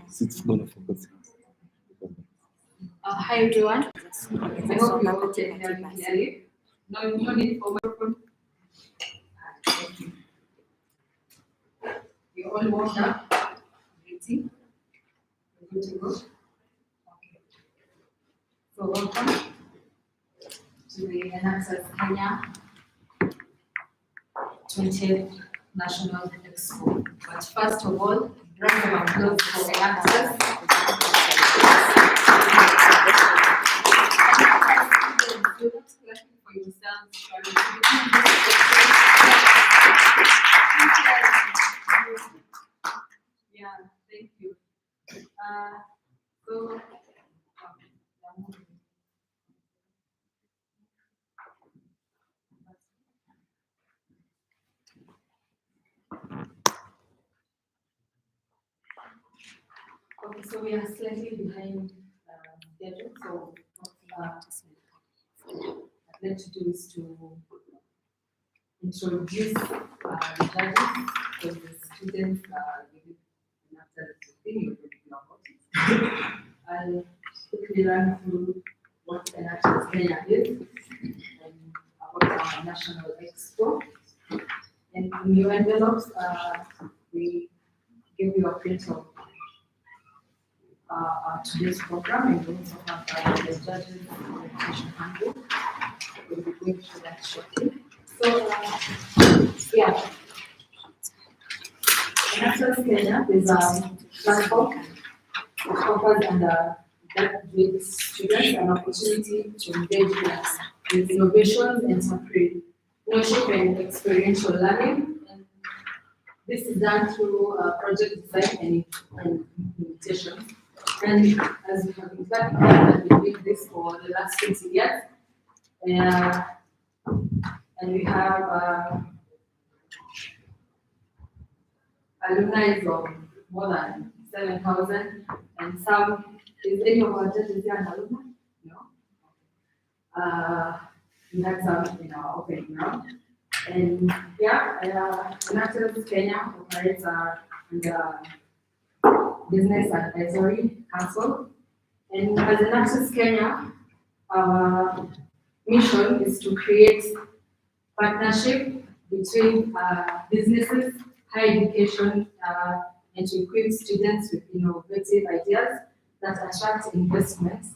It's going to focus. Hi everyone. I hope you all can hear me clearly. No need for microphone. You all warmed up? Waiting? Good to go? Okay. So welcome to the Enactus Kenya 20th National EXPO. But first of all, round of applause for Enactus. You're not clapping for yourselves. Yeah, thank you. So, okay, so we are slightly behind schedule. So, I'd like to do is to introduce the judges, because the students and after the thing you will know about it. I'll quickly run through what Enactus Kenya is and about our national expo. And in your envelopes, we give you a print of today's program, and we also have the judges presentation handbook. We'll be going through that shortly. So, yeah. Enactus Kenya is a platform which offers undergraduate students an opportunity to engage with innovations, entrepreneurship, and experiential learning. And this is done through project design and implementation. And as we have been doing this for the last 20 years, and we have alumni of more than 7,000, and some, is any of our judges here an alumni? No? We had some in our opening round. And yeah, Enactus Kenya operates under Business Advisory Council. And as Enactus Kenya, our mission is to create partnership between businesses, higher education, and to equip students with innovative ideas that attract investments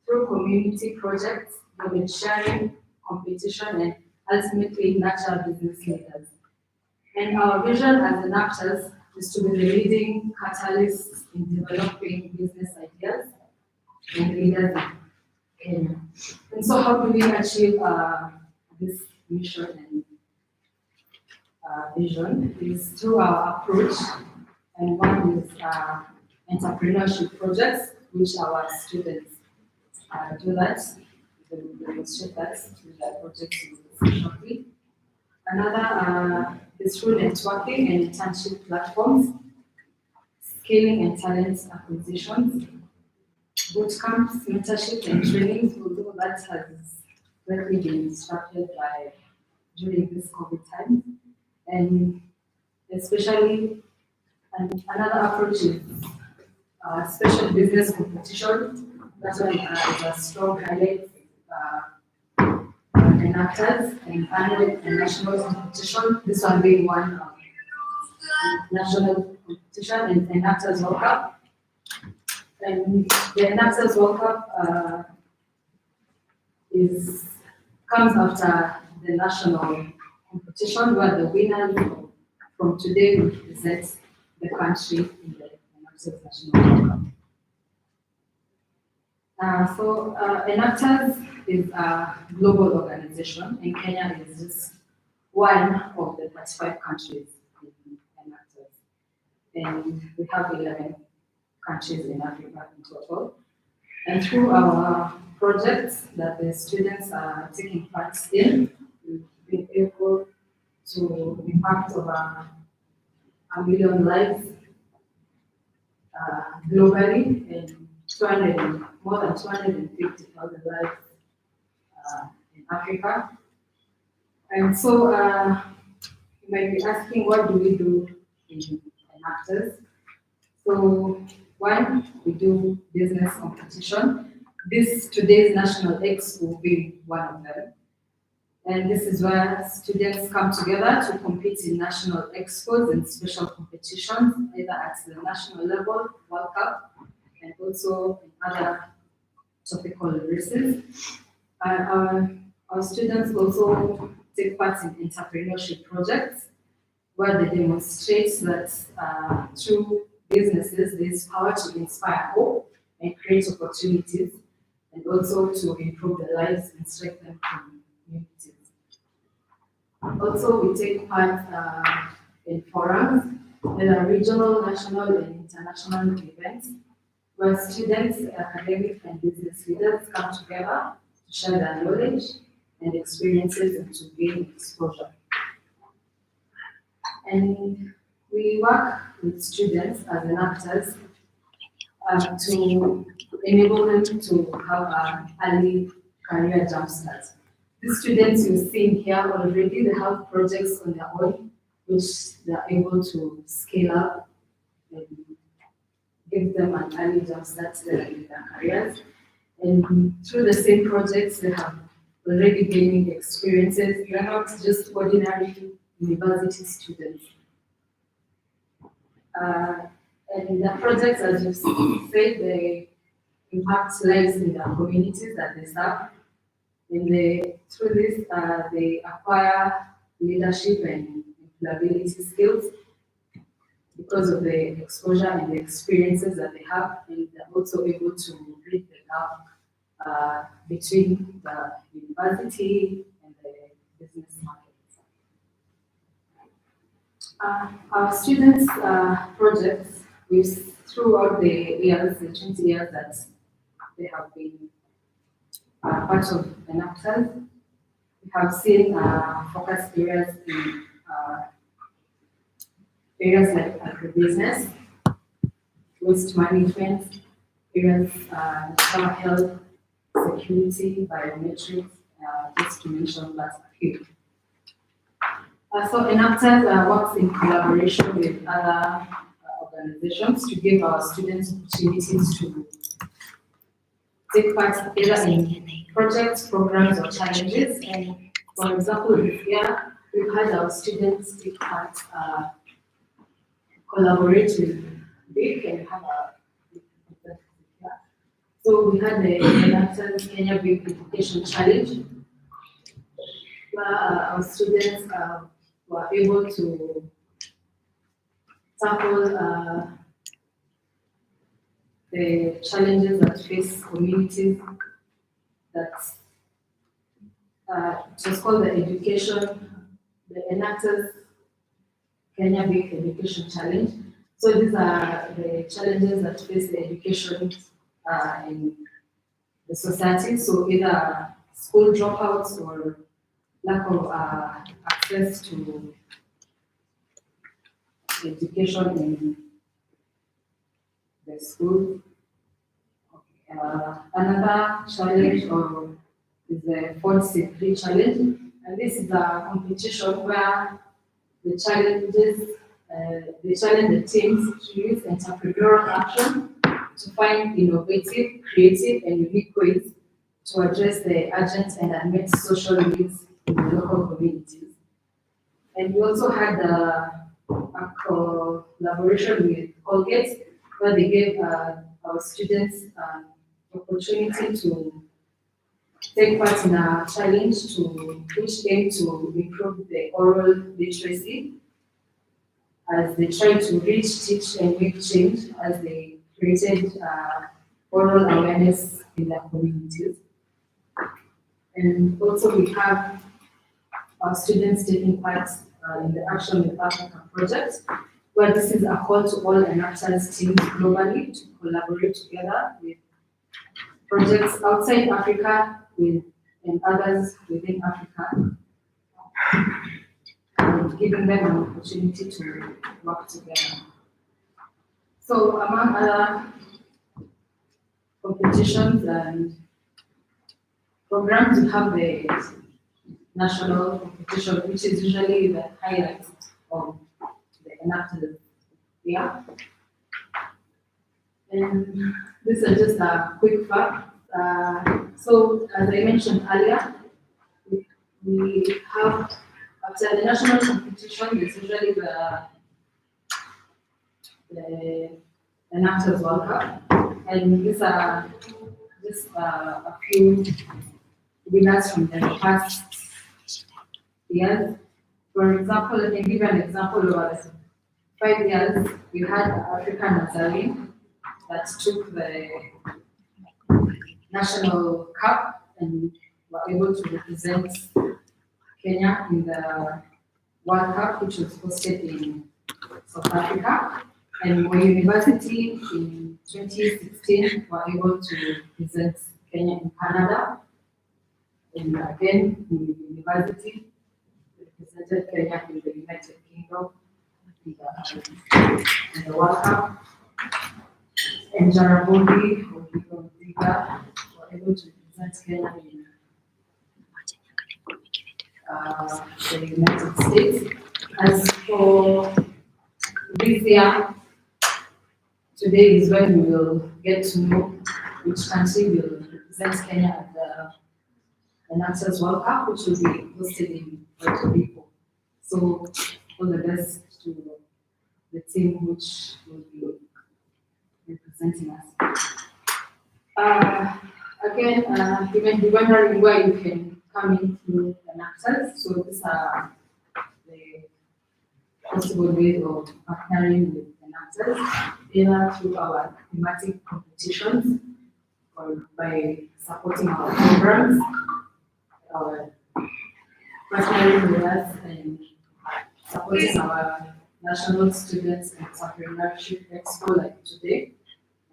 through community projects, knowledge sharing, competition, and ultimately nurture business leaders. And our vision as Enactus is to be the leading catalyst in developing business ideas and leaders in Kenya. And so how do we achieve this mission and vision is through our approach, and one is entrepreneurship projects, which our students do that. They will demonstrate that through their projects shortly. Another is through networking and internship platforms, scaling and talent acquisitions, boot camps, mentorship and trainings, although that has greatly been disrupted during this COVID time. And especially, another approach is special business competition. That one is a strong highlight Enactus and annual and national competition. This one being one national competition and Enactus World Cup. And the Enactus World Cup comes after the national competition, where the winners from today will represent the country in the Enactus National World Cup. Enactus is a global organization, and Kenya is just one of the 35 countries in Enactus. And we have 11 countries in Africa in total. And through our projects that the students are taking part in, we've been able to impact over 1 million lives globally, and more than 250,000 lives in Africa. And so you might be asking, what do we do in Enactus? So One, we do business competition. Today's National EXPO will be one of them. And this is where students come together to compete in national expos and special competitions, either at the national level, World Cup, and also in other topical races. Our students also take part in entrepreneurship projects where they demonstrate that through businesses there's power to inspire hope and create opportunities, and also to improve the lives and strengthen communities. Also, we take part in forums, there are regional, national, and international events where students, academic, and business leaders come together to share their knowledge and experiences and to gain exposure. And we work with students as enactors to enable them to have an early career jumpstart. The students you've seen here already, they have projects on their own, which they are able to scale up and give them an early jumpstart in their careers. And through the same projects, they have already gaining experiences. You're not just ordinary university students. And the projects, as you said, they impact lives in the communities that they serve. And through this, they acquire leadership and employability skills because of the exposure and the experiences that they have, and they're also able to bridge the gap between the university and the business market. Our students' projects, throughout the years, the 20 years that they have been part of Enactus, we have seen focus areas in areas like agribusiness, waste management, areas national health, security, biometrics, just to mention but a few. So Enactus works in collaboration with other organizations to give our students opportunities to take part either in projects, programs, or challenges. And for example, this year we've had our students take part, collaborate with BIC, and have a so we had the Enactus Kenya BIC Education Challenge, where our students were able to tackle the challenges that face communities. That it was called the Enactus Kenya BIC Education Challenge. So these are the challenges that face the education in the society. So either school dropouts or lack of access to education in the school. Another challenge is the 4C3 challenge, and this is a competition where the challenge the teams to use entrepreneurial action to find innovative, creative, and unique ways to address the urgent and unmet social needs in the local communities. And we also had a collaboration with Colgate, where they gave our students opportunity to take part in a challenge which aimed to improve the oral literacy as they tried to reach, teach, and make change as they created oral awareness in their communities. And also we have our students taking part in the Action with Africa project, where this is a call to all Enactus teams globally to collaborate together with projects outside Africa and others within Africa, and giving them an opportunity to work together. So among other competitions and programs, we have the national competition, which is usually the highlight of the Enactus year. And this is just a quick fact. So, as I mentioned earlier, we have, after the national competition, there's usually the Enactus World Cup. And these are just a few winners from the past years. For example, I can give you an example of 5 years, we had African Nazarene that took the national cup and were able to represent Kenya in the World Cup, which was hosted in South Africa. And Moi University in 2016 were able to represent Kenya in Canada. And again, the university represented Kenya in the United Kingdom in the World Cup. And Jaramogi Oginga were able to represent Kenya in the United States. As for this year, today is when we will get to know which country will represent Kenya at the Enactus World Cup, which will be hosted in Puerto Rico. So, all the best to the team which will be representing us. Again, you may be wondering where you can come in through Enactus. So, these are the possible ways of partnering with Enactus, either through our thematic competitions or by supporting our programs, our partnering with us and supporting our national students and entrepreneurship expo like today,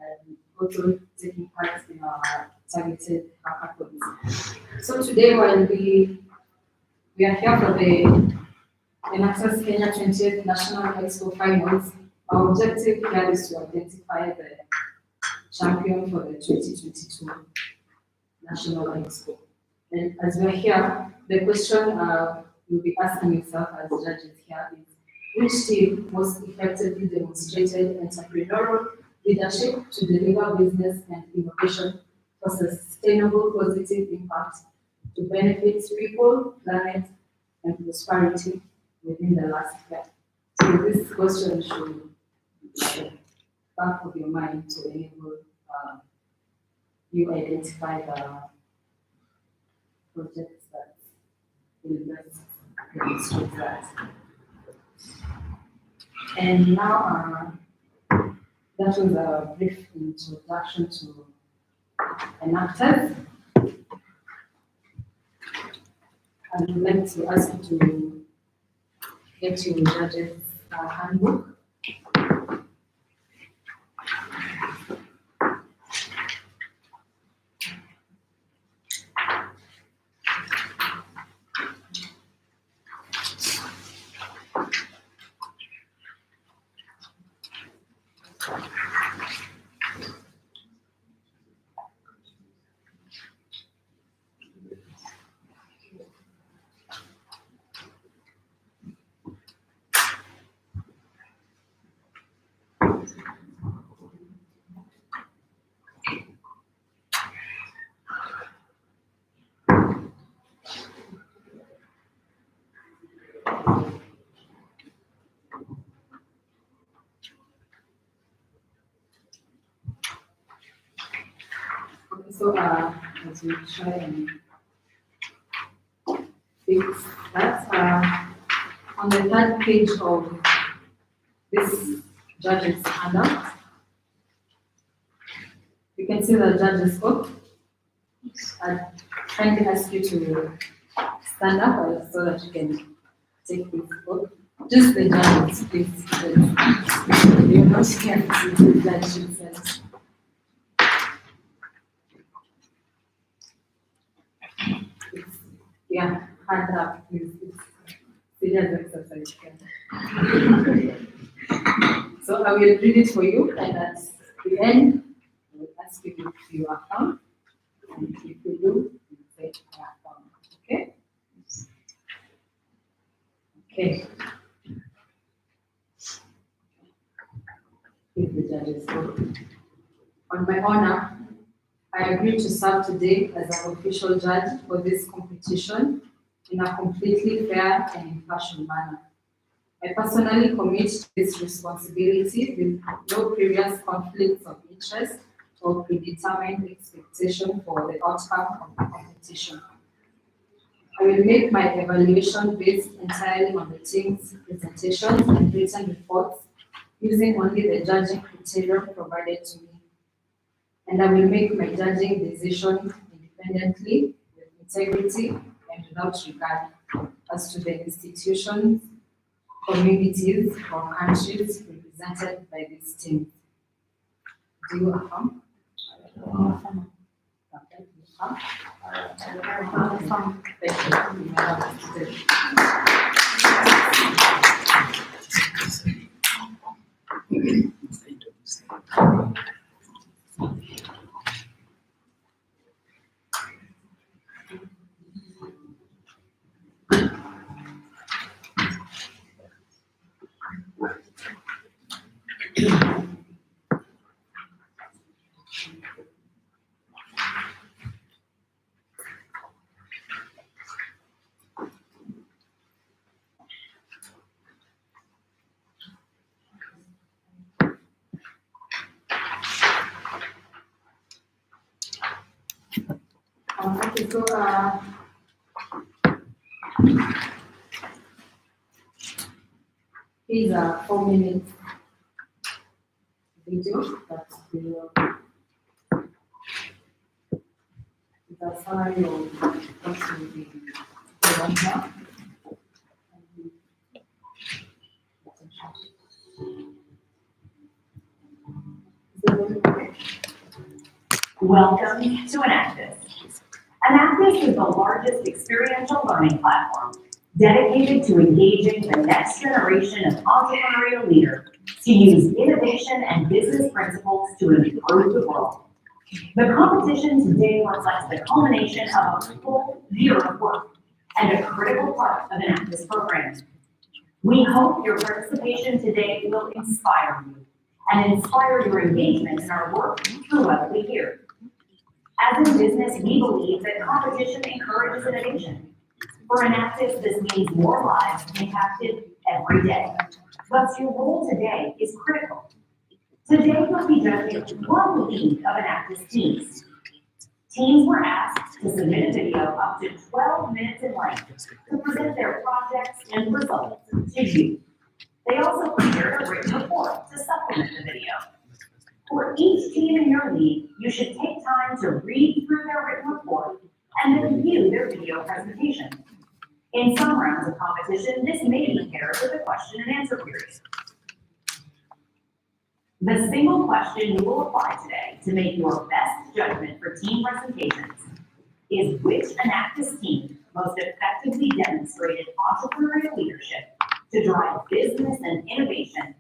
and also taking part in our targeted hackathons. So today, while we are here for the Enactus Kenya 20th National Expo Finals, our objective here is to identify the champion for the 2022 National Expo. And as we're here, the question you'll be asking yourself as judges here is, which team most effectively demonstrated entrepreneurial leadership to deliver business and innovation for sustainable positive impact to benefit people, planet, and prosperity within the last year? So this question should be back of your mind to enable you identify the projects that will best demonstrate that. And now, that was a brief introduction to Enactus. I would like to ask you to get your judges' handbook. So, as we try and fix that, on the third page of this judge's handout, you can see the judge's book. I kindly ask you to stand up so that you can take this book. Just the judges, please. You're not scared to do the judge himself. Yeah, hand up, please. Serious exercise. So I will read it for you, and at the end, I will ask you if you are found, and if you do, you say I are found. Okay? Okay. Here's the judge's book. On my honor, I agree to serve today as an official judge for this competition in a completely fair and impartial manner. I personally commit to this responsibility with no previous conflicts of interest or predetermined expectation for the outcome of the competition. I will make my evaluation based entirely on the team's presentations and written reports using only the judging criteria provided to me. And I will make my judging decision independently, with integrity, and without regard as to the institutions, communities, or countries represented by this team. Do you affirm? Okay, you affirm? Thank you. Okay, so here's a 4-minute video that will the summary of what will be given here. Welcome to Enactus. Enactus is the largest experiential learning platform dedicated to engaging the next generation of entrepreneurial leaders to use innovation and business principles to improve the world. The competition today reflects the culmination of a full year of work and a critical part of Enactus programming. We hope your participation today will inspire you and inspire your engagement in our work throughout the year. As in business, we believe that competition encourages innovation. For Enactus, this means more lives impacted every day. Thus, your role today is critical. Today, we'll be judging one lead of Enactus teams. Teams were asked to submit a video up to 12 minutes in length to present their projects and results to you. They also prepared a written report to supplement the video. For each team in your league, you should take time to read through their written report and then view their video presentation. In some rounds of competition, this may be paired with a question and answer period. The single question you will apply today to make your best judgment for team presentations is which Enactus team most effectively demonstrated entrepreneurial leadership to drive business and innovation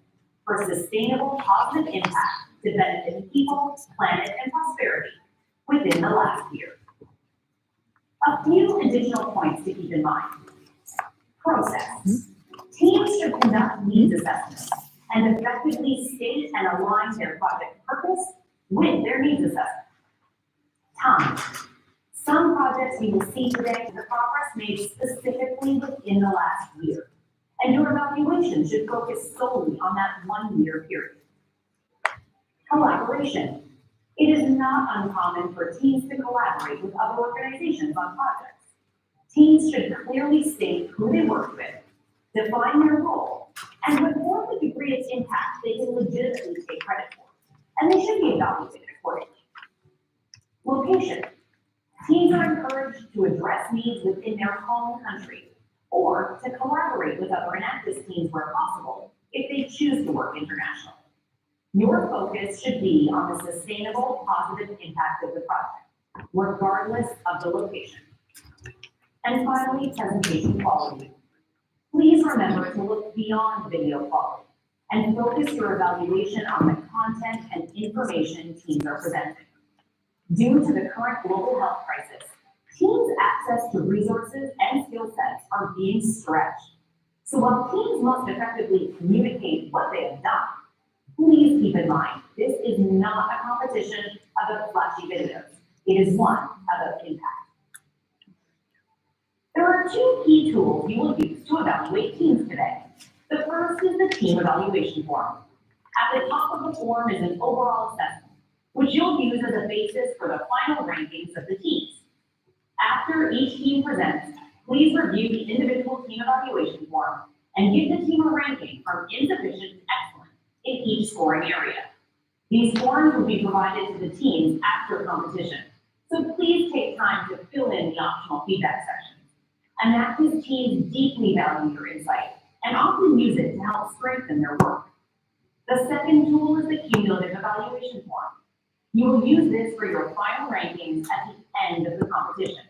for sustainable positive impact to benefit people, planet, and prosperity within the last year. A few additional points to keep in mind. Process. Teams should conduct needs assessments and effectively state and align their project purpose with their needs assessment. Time. Some projects you will see today the progress made specifically within the last year, and your evaluation should focus solely on that 1 year period. Collaboration. It is not uncommon for teams to collaborate with other organizations on projects. Teams should clearly state who they work with, define their role, and report the degree of impact they can legitimately take credit for, and they should be evaluated accordingly. Location. Teams are encouraged to address needs within their home country or to collaborate with other Enactus teams where possible if they choose to work internationally. Your focus should be on the sustainable, positive impact of the project, regardless of the location. And finally, presentation quality. Please remember to look beyond video quality and focus your evaluation on the content and information teams are presenting. Due to the current global health crisis, teams' access to resources and skill sets are being stretched. So while teams must effectively communicate what they have done, Please keep in mind, this is not a competition about flashy videos. It is one about impact. There are two key tools you will use to evaluate teams today. The first is the team evaluation form. At the top of the form is an overall assessment, which you'll use as a basis for the final rankings of the teams. After each team presents, please review the individual team evaluation form and give the team a ranking from insufficient to excellent in each scoring area. These forms will be provided to the teams after competition, so please take time to fill in the optional feedback section. Enactus teams deeply value your insight and often use it to help strengthen their work. The second tool is the cumulative evaluation form. You will use this for your final rankings at the end of the competition.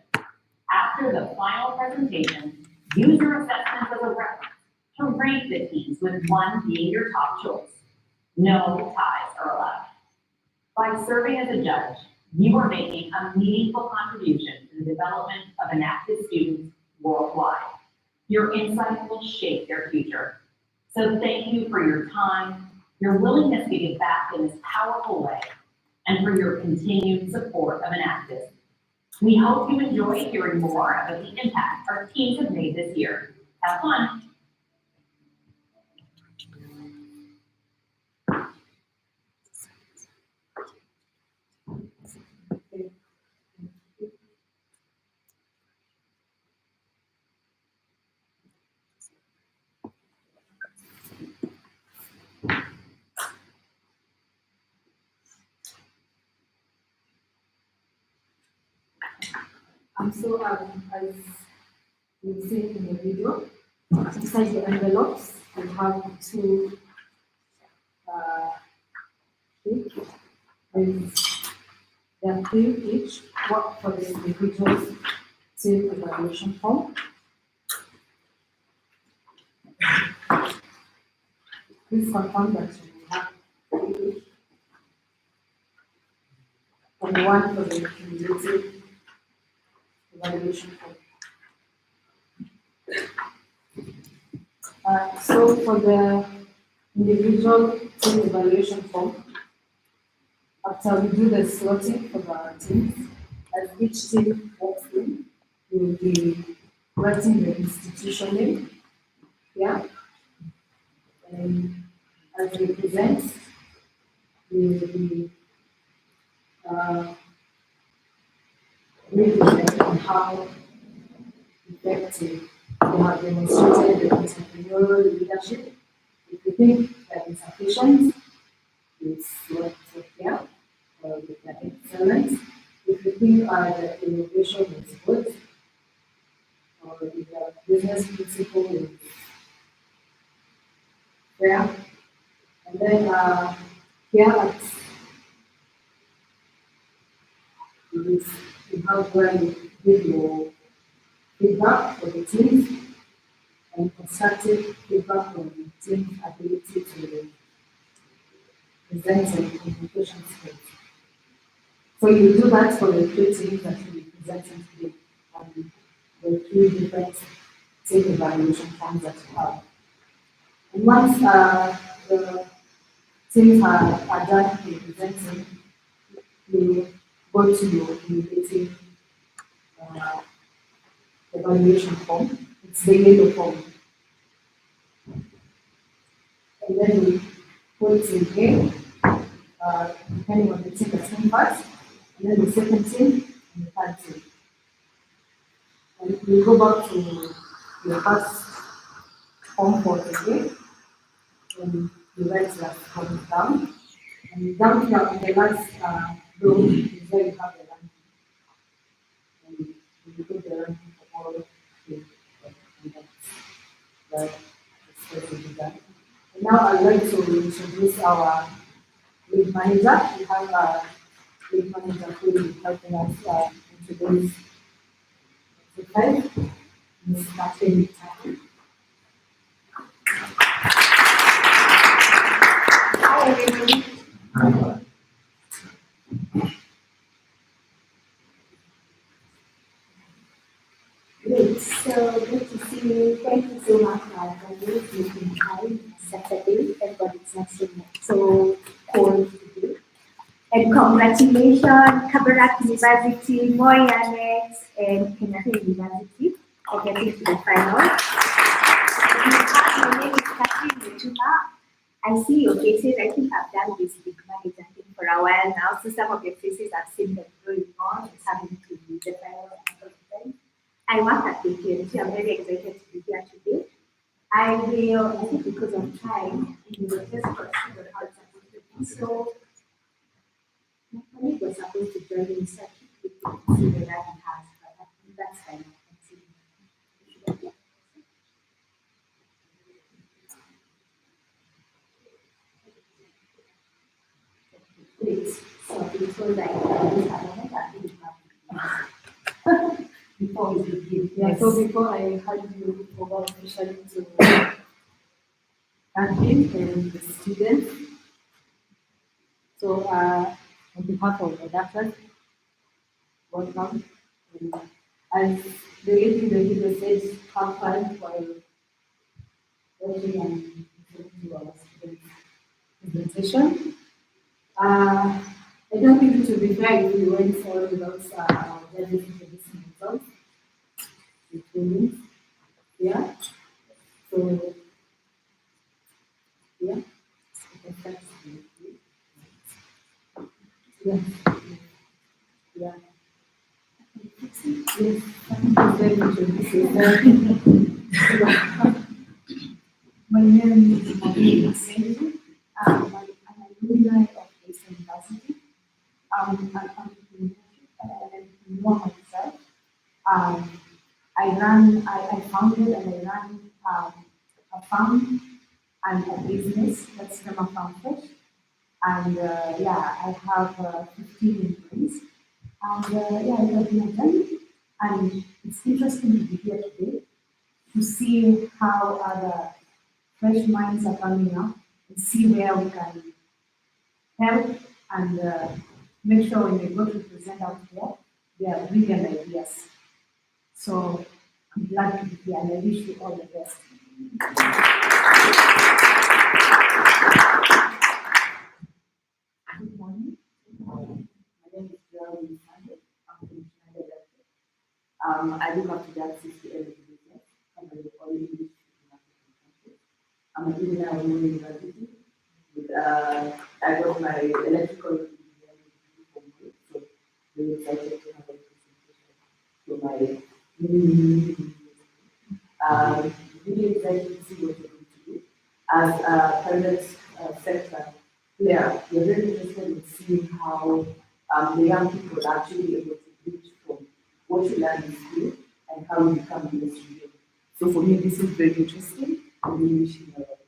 After the final presentation, use your assessments as a reference to rank the teams with one being your top choice. No ties are allowed. By serving as a judge, you are making a meaningful contribution to the development of Enactus students worldwide. Your insight will shape their future. So thank you for your time, your willingness to give back in this powerful way, and for your continued support of Enactus. We hope you enjoy hearing more about the impact our teams have made this year. Have fun. So as you've seen in the video, inside the envelopes, we have two there are three each, work for the individual team evaluation form. Please confirm that you have three each. And one for the cumulative evaluation form. So for the individual team evaluation form, after we do the slotting for the teams, as each team walks in, we will be writing the institution name, yeah, and as we present, we will be reading on how effective they have demonstrated the entrepreneurial leadership. If you think that it's efficient, it's what here, or with the excellence. If you think the innovation is good, or if the business principle is fair, and then here at this, you have where you give your feedback for the teams and constructive feedback on the team's ability to present and communication skills. So you do that for the three teams that you'll be presenting today and the three different team evaluation forms that you have. And once the teams are done presenting, you go to your cumulative evaluation form. It's the yellow form. And then we put it in here, depending on the team that's in first, and then the second team and the third team. And we go back to your first form for the day, and you write that form down. And down here on the last row is where you have the ranking. And you put the ranking for all the that. And now I'd like to introduce our lead manager. We have a lead manager who will be helping us introduce the exercise, Ms. Catherine. Hi, everyone. Great. So good to see you. Thank you so much for having me. It's been time, Saturday, everybody's not so much. so cool to do. And congratulations, Kabarak University, Moi Annex, and Kenyatta University for getting to the final. My name is Catherine Mutuma. I see your faces. I think I've done this big magazine thing for a while now. So some of your faces I've seen them going on and coming to the final. I work at the so I'm very excited to be here today. I will, I think because of time, we will just proceed on how it's supposed to be. So my colleague was supposed to join in such a quick see whether he has, but I think that's fine. Please, so before that, before we begin. Yeah, so before I hand you over officially to Catherine and the students, so on behalf of Enactus, welcome. And as the lady said, have fun while watching and listening to our students' presentation. I don't think it would be fair if we went forward without our judges introducing themselves. Yeah. So, yeah. Yeah. Yeah. Yes. My name is Maureen Singh. I'm an alumni of this university. I'm an entrepreneur myself. I founded and I run a farm and a business that's Grandma Farm Fresh. And I have 15 employees. And I love my journey. And it's interesting to be here today to see how other fresh minds are coming up and see where we can help and make sure when they go to present out there, they are brilliant ideas. So I'm glad to be here and I wish you all the best. Good morning. My name is Geraldine Sande. I'm from Schneider. I look after that 60 area business, covering all English in African countries. I'm a junior at university. I got my electrical engineering degree from work, so very excited to have a presentation to my new really excited to see what you're going to do. As a private sector player, we're very interested in seeing how the young people are actually able to reach from what you learn in school and how you become industry ready. So for me, this is very interesting. I'm really wishing you all.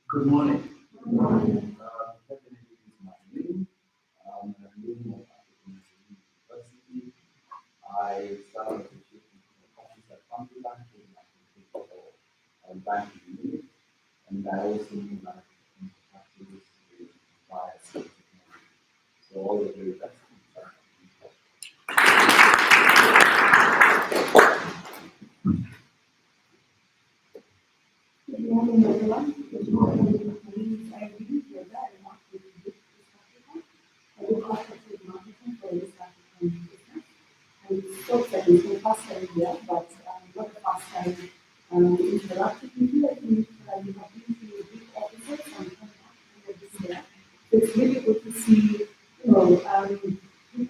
Good morning. Definitely is my name. I'm a alumni of African University. I started associating with the office at Country Bank for banking unit, and I also knew that practice via technology. So all the very best. Good morning, everyone. Good morning. My name is Irene Yoga. I work with Enactus. I look after trade marketing for East African business. I thought that it's my first time here, but not the first time to interact with you. I think you have been to big offices and this year. So it's really good to see, people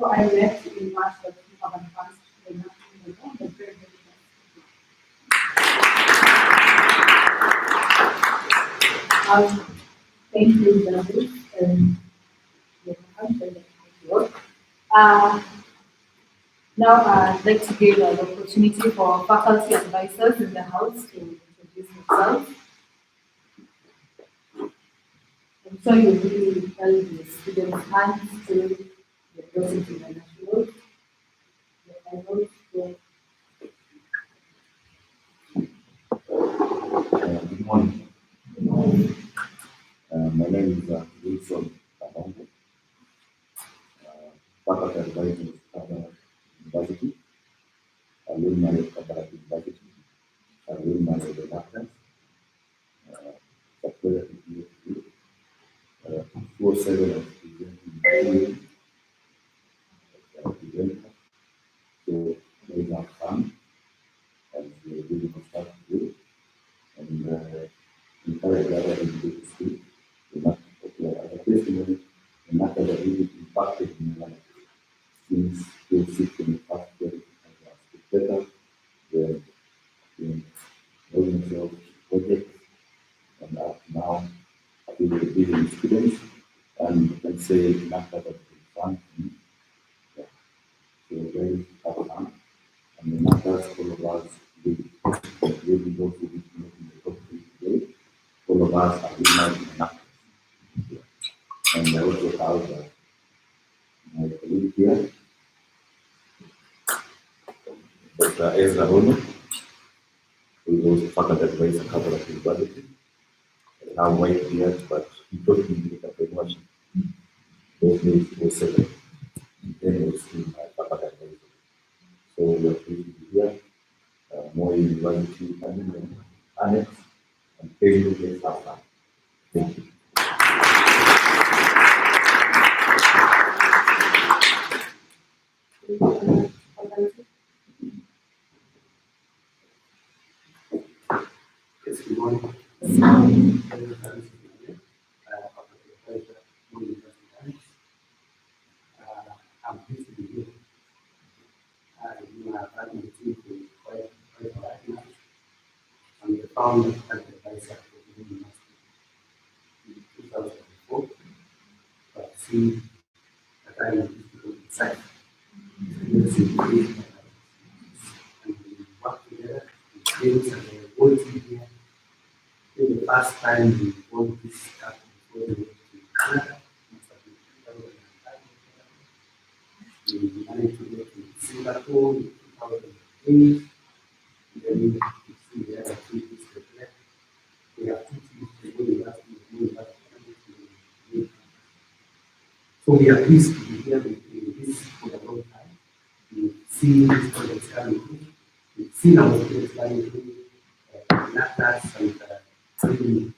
I met in March that you have advanced to the national level. But very, very nice. Thank you, David, and your work. Now I'd like to give an opportunity for faculty advisors in the house to introduce themselves. I'm sure you really held the students' hands to get those into the national. morning. My name is Wilson Kabongo, faculty advisor of Kabarak University, alumni of Kabarak University, alumni of the Enactus, supporter of the EXPO, 207 of the so those are fun and really good stuff to do and encourage other individuals to do. As a testimony, the matter that really impacted in my life since they sit in the past year as a spectator, the organization of projects, and now I feel the vision students, and you can say the matter that is fun to me. Yeah. So very have fun, and the matters all of us really go to making the topic today. All of us are really in enough. And I also have my colleague here, Dr. Ezra Ono, who was a faculty advisor at Kabarak University. Now white beard, but he taught me entrepreneurship. Those days was 7. Then was in my faculty advisor. So we are pleased to be here. More university and annex and paying the after. Thank you. Yes, good morning. I'm pleased to be here. You have had my team for quite a while now. I'm the founder and advisor for the university in 2004. But see that I am difficult inside. Let's see, and we work together, we build and we working here. The first time we won this cup before we went to Canada, we managed to go to Singapore in 2008. Then we see the other 2 years later. We have 2 teams to go to last year. So we are pleased to be here with this for a long time. We've seen this project coming through. We've seen our students coming through. Enactus and doing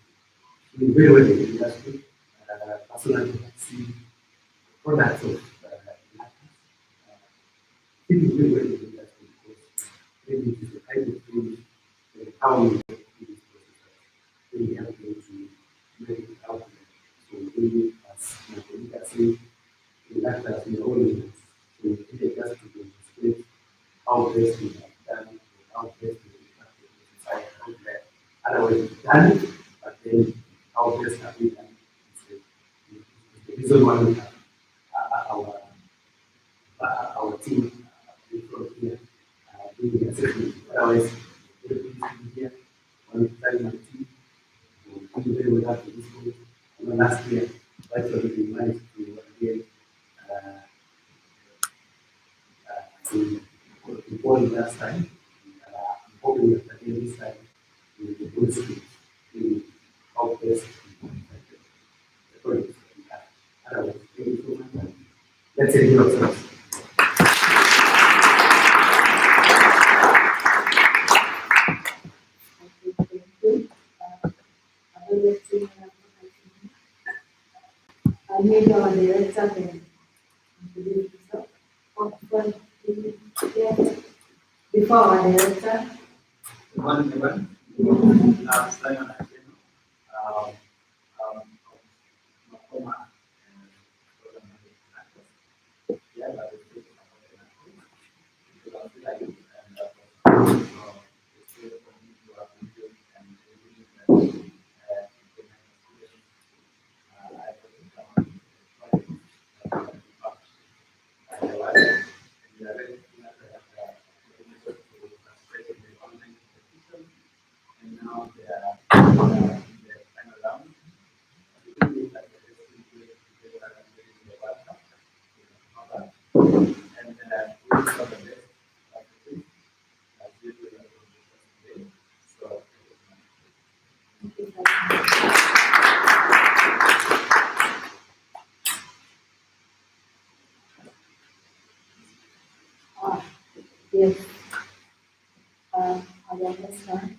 very well in the industry. Personally, I see products of Enactus doing very well in the industry because maybe it is the kind of thing that how we do this process really help them to make it out there. So really, as my colleague has said, Enactus in all units, so we really just to demonstrate how best we have done, how best we have done out there. Otherwise, we've done it, but then how best have we done it? The reason why we have our team from here doing the assessment. Otherwise, we will be here one time my team will do very well after this point. And last year, actually, we managed to again to bond last time. I'm hoping that again this time we will do it in how best the project we have. Otherwise, thank you so much. Let's say yourselves. I made our director then before our director. Last time I came, Yes. Awareness month.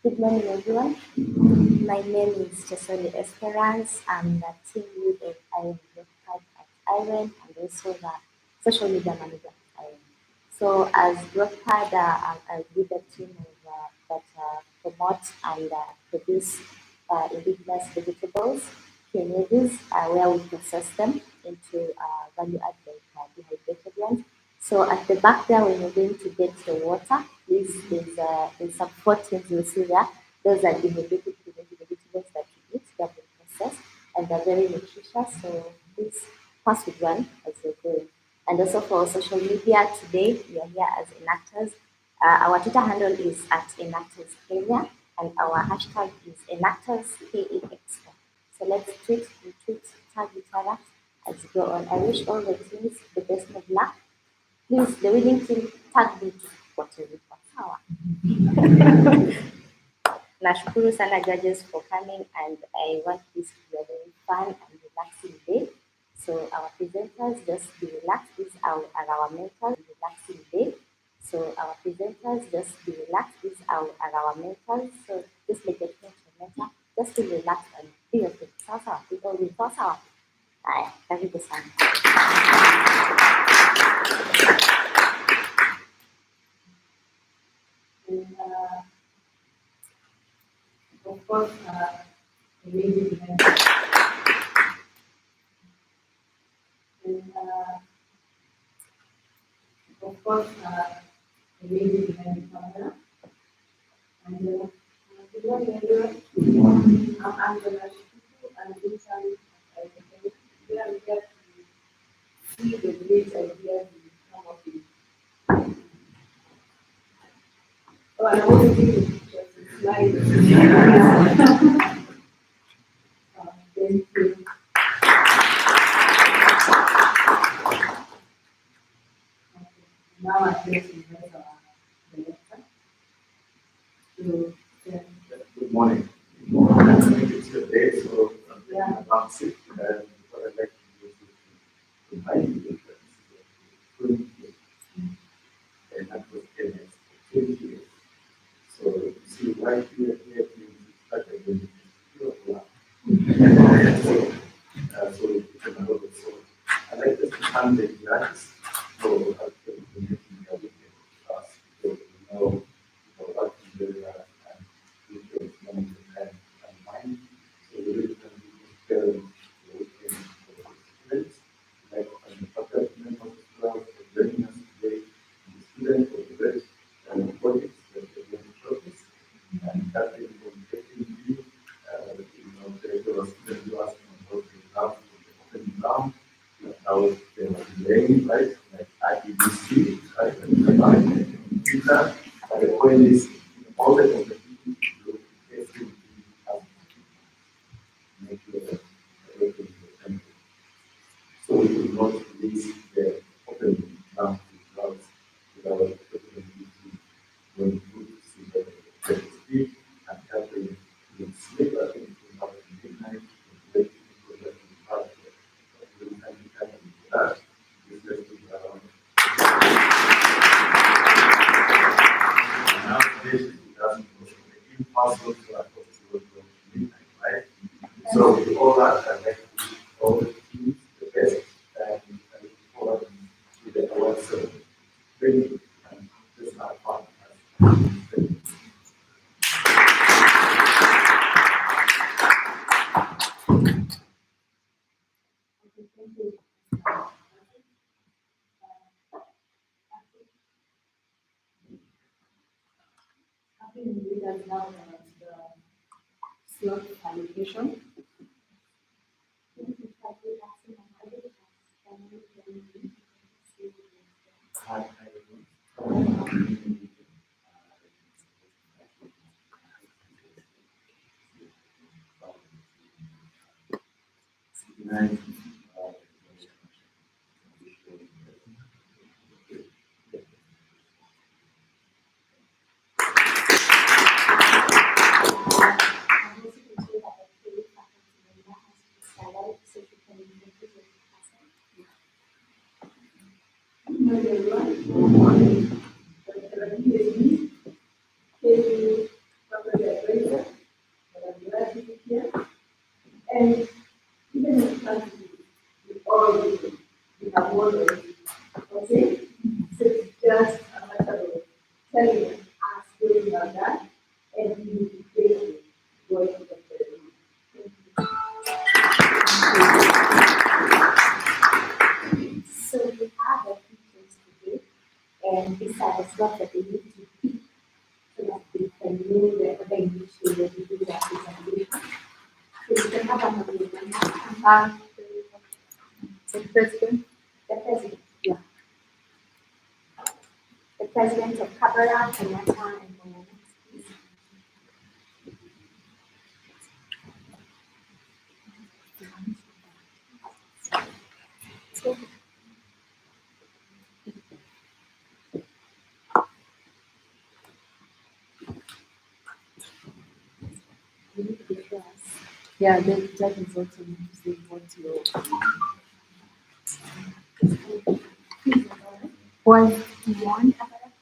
Good morning, everyone. My name is Chesoni Esperance. I'm the team lead of IREN Growth at IREN and also the social media manager at IREN. So as Growth I lead the team of, that promote and produce indigenous vegetables, Cumulative, where we process them into value-add like dehydrated ones. So at the back there, when you're going to get the water, there's some 4 things you'll see there. Those are dehydrated vegetables that you eat, that we process, and they're very nutritious. So please pass with one as you're going. And also for social media, today we are here as Enactus. Our Twitter handle is at Enactus Kenya, and our hashtag is Enactus EXPO. So let's retweet, tag each other as we go on. I wish all the teams the best of luck. Please, the winning team, tag me to whatever. Sawa. Nashukuru sana judges for coming, and I want this to be a very fun and relaxing day. So our presenters, just be relaxed. These are our mentors, relaxing day. So our presenters, just be relaxed. These are our mentors. So just like a mentor, just be relaxed and be okay. Sawa, people will sawa. Haya, karibu sana. And of course, amazing event. And of course, amazing event partner. And good morning, everyone. I'm Angela Shiku, and intern at IFA. We are here to see the great ideas we come up with. Oh, and I want to take a picture to slide. Thank you. Now I guess we have our director. So, Good morning. I think it's a day, so I'm Yeah. advance it. And what I'd like to do is to remind you that this is a and that was Kenya's 20 years. So you see, right here, we started with the so it's another so I'd like us to thank the judges for actually making everything for us so we know what to do and we can manage the time and mind. So we really can be prepared so we can for the students, like the faculty members as well for joining us today, and the students for the rest and the projects that they're going to showcase. And that is what we can do. There was students who asked about the ground, the open ground, how they were delaying, right? Like IEBC, right? And but the point is, all the competition you basically have to make sure that everything is attended. So we will not release the open ground to clouds without opportunity when you see the speed and helping you sleep. I think it's about midnight, late people that you have every time you come into that, it's just around. Now this doesn't impossible to afford to go to midnight, right? So with all that, I like to wish all the teams the best and I look forward to the awards training and just have fun. I think we have now the slot allocation. also consider that the trade faculty member has to select so she can represent herself. Hello everyone. KU faculty advisor. I'm glad to be here. And even in class, we all do. We have already. Okay? So it's just a matter of telling us doing like that, and we will be grateful for it. So we have a features today, and these are the slots that they need to pick so that they can know the order in which they will do their presentation. So you can have an audience. The president, yeah. The president of Kabara, Kenyatta, and Moyanis, please. You need to show us. Yeah, the judge is also saying what your Was one Kabarak?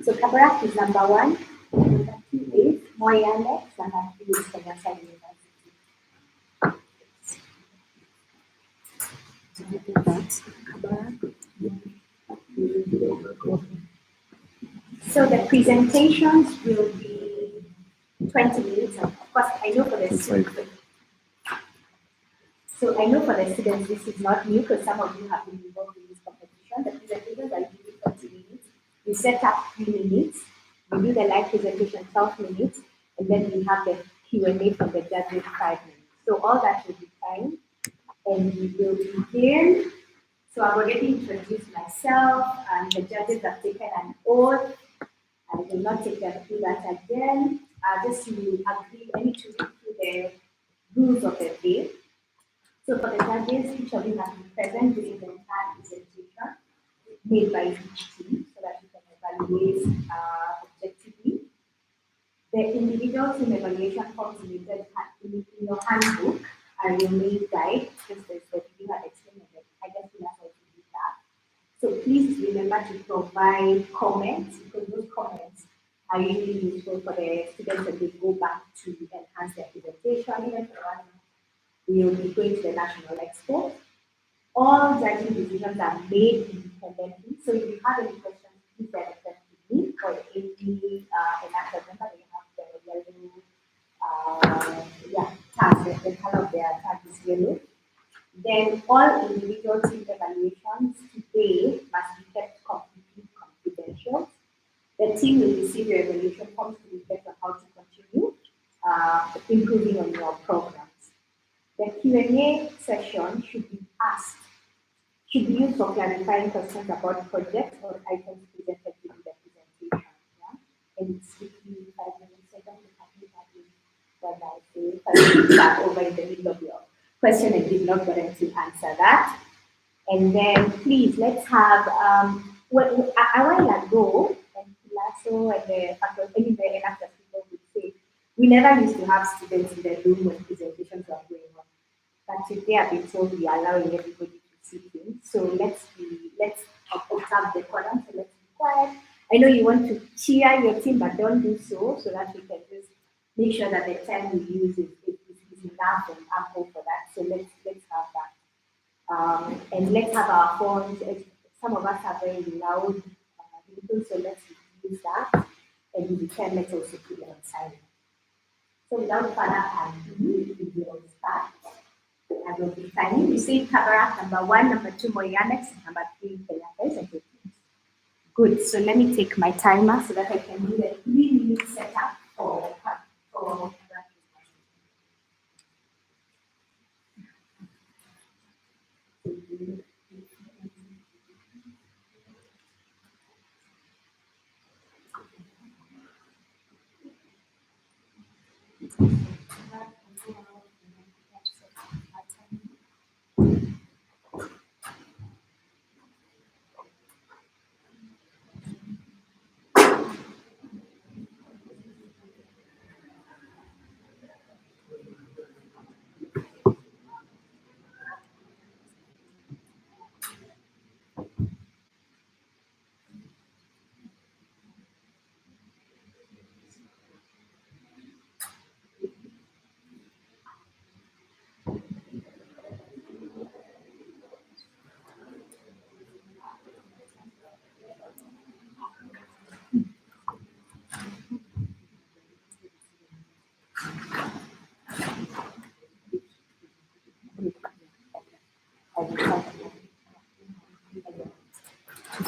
So Kabarak is number 1, number 2 is Moyanex, number 3 is Kenyatta University. So the presentations will be 20 minutes. Of course, I know for the students. So I know for the students this is not new because some of you have been involved in this competition. The presentations are usually 20 minutes. We set up 3 minutes. We do the live presentation 12 minutes, and then we have the Q&A from the judges 5 minutes. So all that will be fine, and we will begin. So I've already introduced myself, and the judges have taken an oath. I will not take them through that again. Just to agree, I need to read through the rules of the day. So for the judges, each of you have been present during the entire presentation made by each team so that you can evaluate objectively. The individual team evaluation forms submitted in your handbook are your main guide, just as the video had explained. I guess we have also did that. So please remember to provide comments because those comments are usually useful for the students as they go back to enhance their presentation. Even for us, we will be going to the National EXPO. All judging decisions are made independently. So if you have any questions, please direct them to me or any Enactus member. They have the yellow tag, the color of their tag is yellow. Then all individual team evaluations today must be kept completely confidential. The team will receive your evaluation forms to reflect on how to continue improving on your programs. The Q&A session should be used for clarifying questions about projects or items presented during the presentation. Yeah? And it's strictly 5 minutes. So don't be happy when I say 5 minutes are over in the middle of your question and did not get to answer that. And then please let's have a while ago, and Pilasso and the faculty, the Enactus people would say, we never used to have students in the room when presentations were going on. But today I've been told we are allowing everybody to see things. So let's observe the quorum, so let's be quiet. I know you want to cheer your team, but don't do so that we can just make sure that the time we use is enough and ample for that. So let's have that. And let's have our phones. Some of us are very loud vehicles, so let's use that. And if we can, let's also put it on silent. So without further ado, we will start. I will be signing. You see Kabarak number 1, number 2 Moyanex, number 3 Enactus, and 2. Good. So let me take my timer so that I can do the 3-minute setup for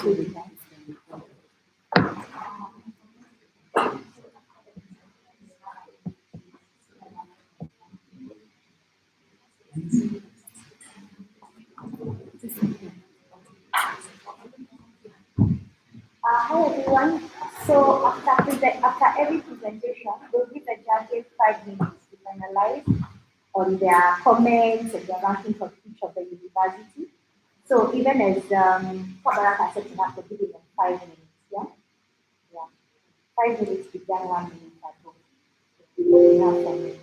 you the time. Hi everyone. So after every presentation, we'll give the judges 5 minutes to finalize on their comments and their ranking for each of the university. So even as Kabara has said, you have to give them 5 minutes. Yeah, yeah. 5 minutes began 1 minute ago. We have 5 minutes.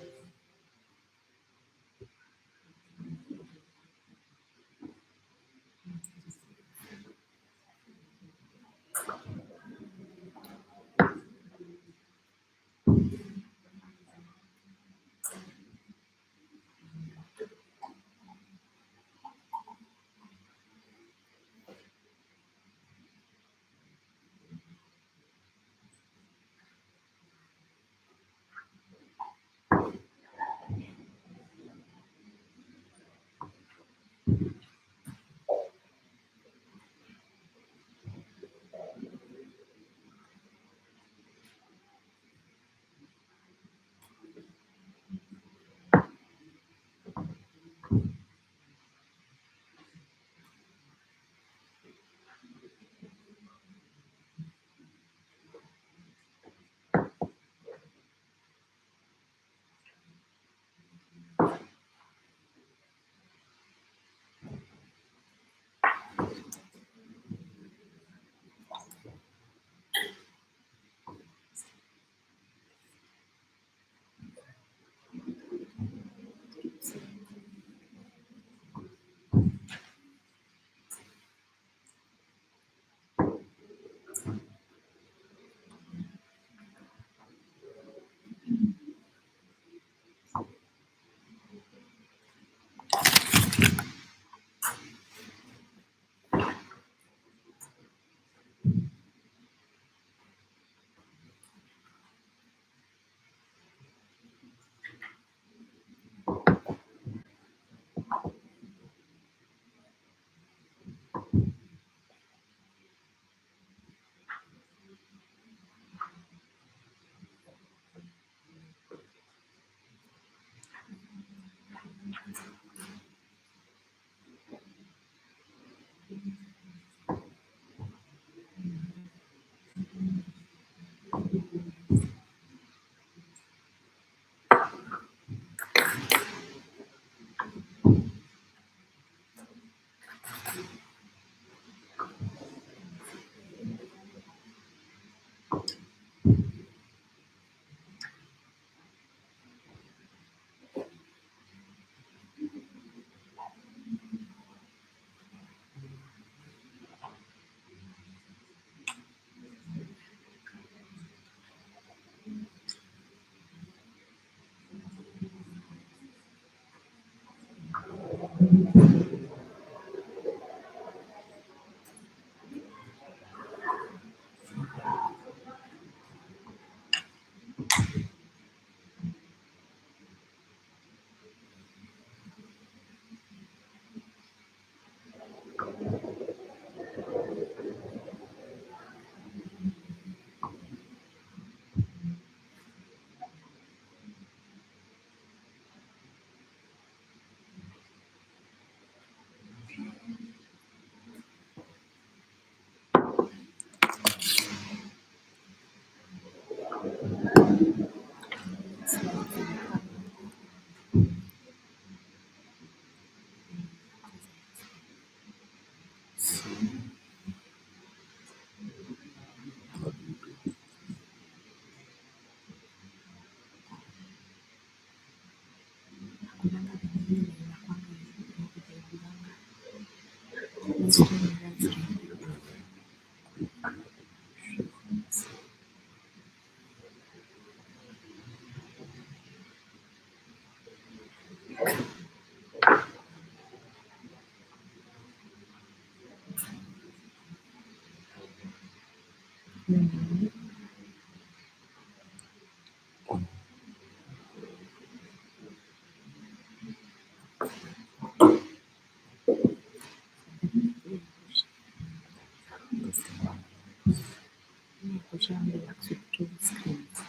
pushing relax with two screens.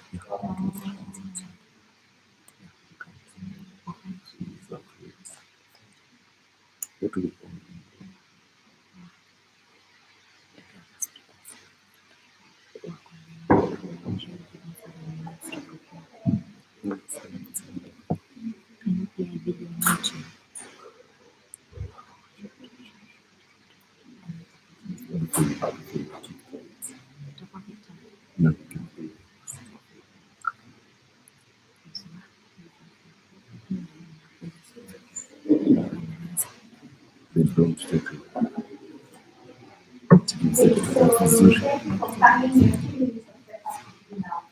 Can you play a video on YouTube? So, companion your feelings of the activity now.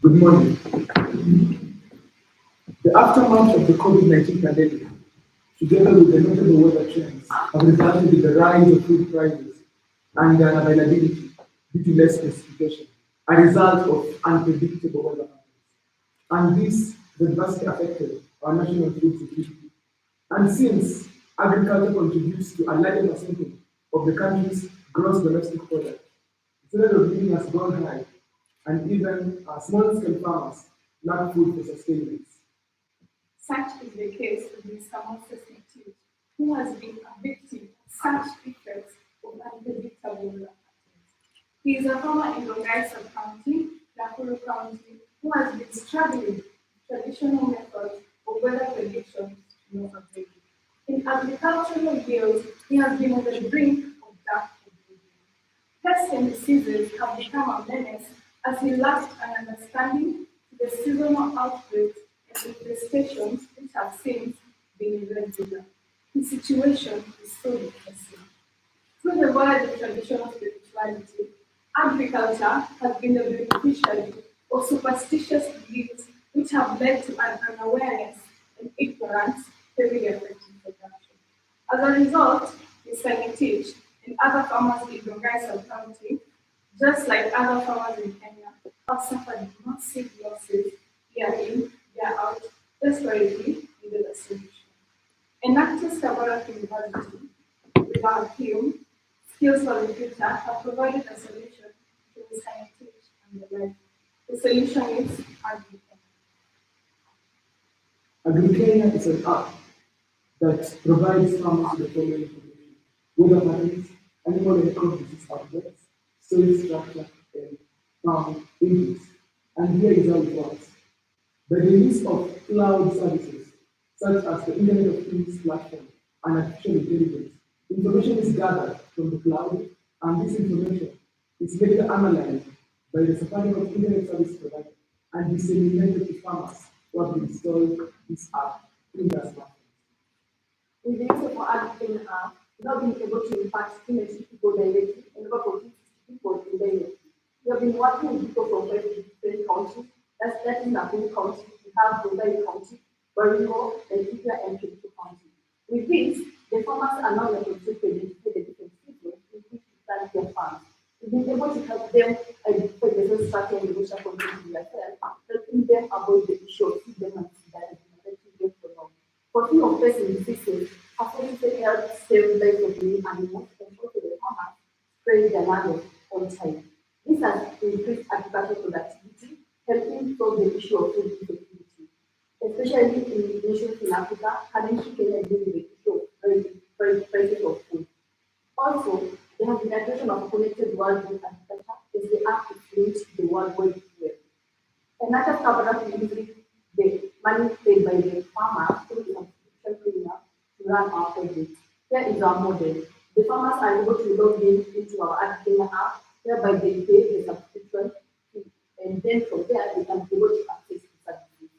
Good morning. The aftermath of the COVID-19 pandemic, together with the notable weather trends, have resulted in the rise of food prices and their availability due to less precipitation, a result of unpredictable weather patterns. And this has adversely affected our national food security. And since agriculture contributes to a larger percentage of the country's gross domestic product, instead of giving us gone high, and even small-scale farmers lack food for sustenance. Such is the case with Mr. Moses Netius, who has been a victim of such effects of unpredictable weather patterns. He is a farmer in Rongai County, Nakuru County, who has been struggling with traditional methods of weather prediction to no avail. In agricultural fields, he has been on the brink of dark oblivion. Pest and diseases have become a menace as we lack an understanding of the seasonal outbreaks and infestations which have since been irregular. The situation is so depressing. Through the word of traditional spirituality, agriculture has been the beneficiary of superstitious beliefs which have led to an unawareness and ignorance heavily affecting production. As a result, Ms. Teach and other farmers in Rongai County, just like other farmers in Kenya, have suffered massive losses year in, year out, desperately needed a solution. Enactus University, with our theme, Skills for the Future, have provided a solution to the scientific and the life. The solution is AgriKenya is an app that provides farmers with the following information: weather patterns, animal and crop disease outbreaks, soil structure, and farm inputs. And here is how it works. By the use of cloud services, such as the Internet of Things platform and artificial intelligence, information is gathered from the cloud, and this information is later analyzed by the Safaricom Internet Service provider and disseminated to farmers who have installed this app in their smartphones. with the use of our Advocate app, without being able to impact teenage people directly and over 40 people indirectly. We have been working with people from very different countries. That is Nakuru County, we have Rongai County, Baringo, Laikipia, and Kericho County. With this, the farmers are now able to identify the different seasons in which to plant their farms. We've been able to help them identify the best strategy and the bushel content in their field, helping them avoid the issue of feed them and see that it's affecting them for long. For fear of pests and diseases, authorities help save lives of many animals and also the farmers spray their land on time. This has increased agricultural productivity, helping solve the issue of food insecurity, especially in nations in Africa. Currently, Kenya is dealing with the issue of prices of food. Also, there has been a creation of connected world with agriculture as the app is linked to the World Wide Web. Another cover usually the money paid by the farmer through the subscription premium to run our project. Here is our model. The farmers are able to log in into our AgriKenya app, whereby they pay the subscription fee, and then from there they can be able to access the services.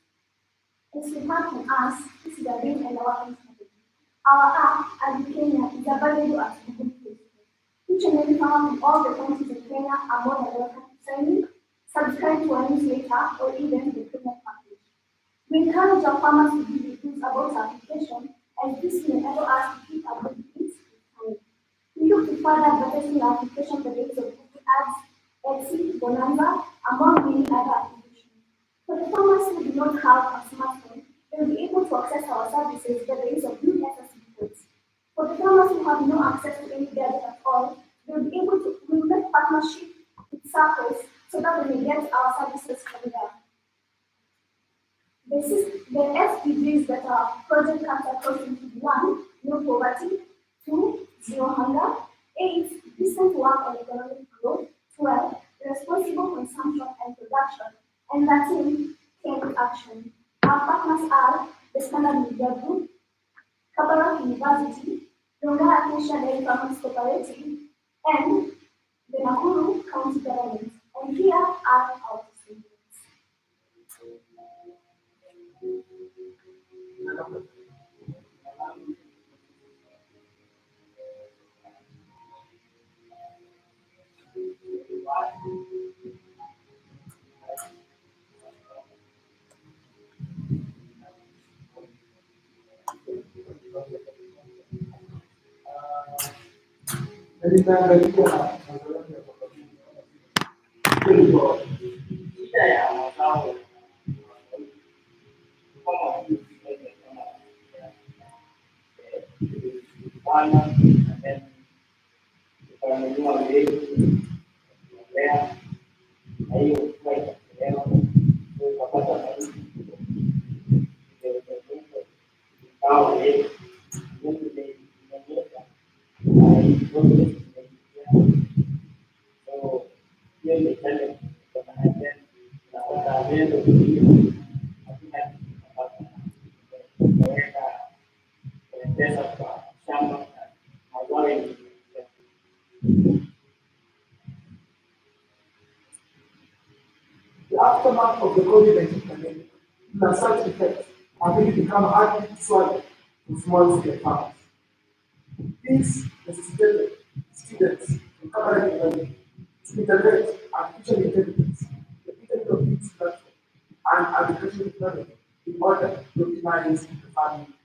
As you have from us, this is the main and our internet. Our app, AgriKenya, is available as Google Play Store. Each and every farmer in all the counties in Kenya are more than welcome to sign in, subscribe to our newsletter, or even the premium package. We encourage our farmers to give reviews about our application, and this will enable us to keep up with it with time. We look to further advertising our application by the use of Google Ads, Etsy, Bonanza, among many other applications. For the farmers who do not have a smartphone, they will be able to access our services by the use of USSD codes. For the farmers who have no access to any gadget at all, they will be able to make partnership with circles so that they may get our services from there. The SDGs that our project comes across into 1, no poverty, 2, zero hunger, 8, decent work and economic growth, 12, responsible consumption and production, and 13, climate action. Our partners are the Standard Media Group, Kabarak University, Rongai Acacia Dairy Farmers Cooperative, and the Nakuru County Government. And here are our statements. Shida ya mazao kama bana tukanunua mbegu mbolea na hiyo kwa leo tukapata maisha sawa leo Mungu ndiye mwenyewe so hiyo ni challenge kwa maana na wataendelea kuhiyo hakuna kuweka pesa kwa shamba mazao yenye aftermath of the COVID-19 pandemic, such effects have really become hard to swallow for small-scale farmers. This necessitated students from Catholic learning to integrate artificial intelligence, the internet of things platform, and agricultural technology in order to optimize the farming process.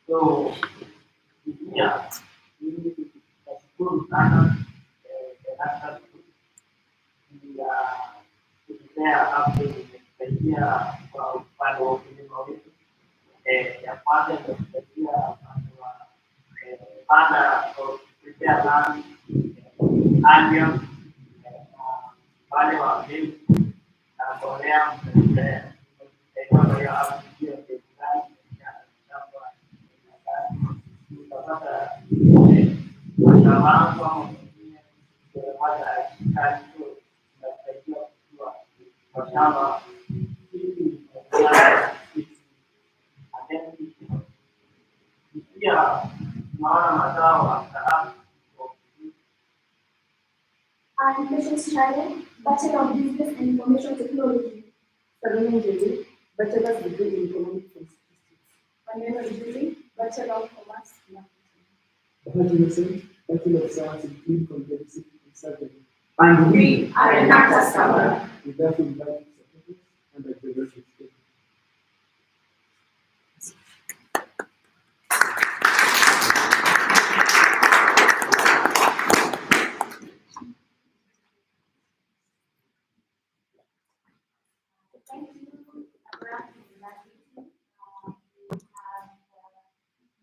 So, yeah, nashukuru sana Enactus kutuletea update imetusaidia kwa upande wa ukulima wetu. Ya kwanza imetusaidia upande wa baada ya kuprepare land area wale wa mbegu na mbolea mtaendelea kwa hiyo application ya serikali utapata wataalamu au wengine wanapata kazi hiyo inasaidia kujua kwa shamba hivi pia tunaona mazao ya mtaalamu. Questions started. Bachelor of Business and Information Technology. Salome Njeri, bachelor's degree in economics and statistics. Maneno Njuri, Bachelor of Commerce. Bachelor of Science in Clinical Medicine and Surgery. And we are Enactus Chapter. We therefore invite certificates and declarations. Thank you. Abraham, we have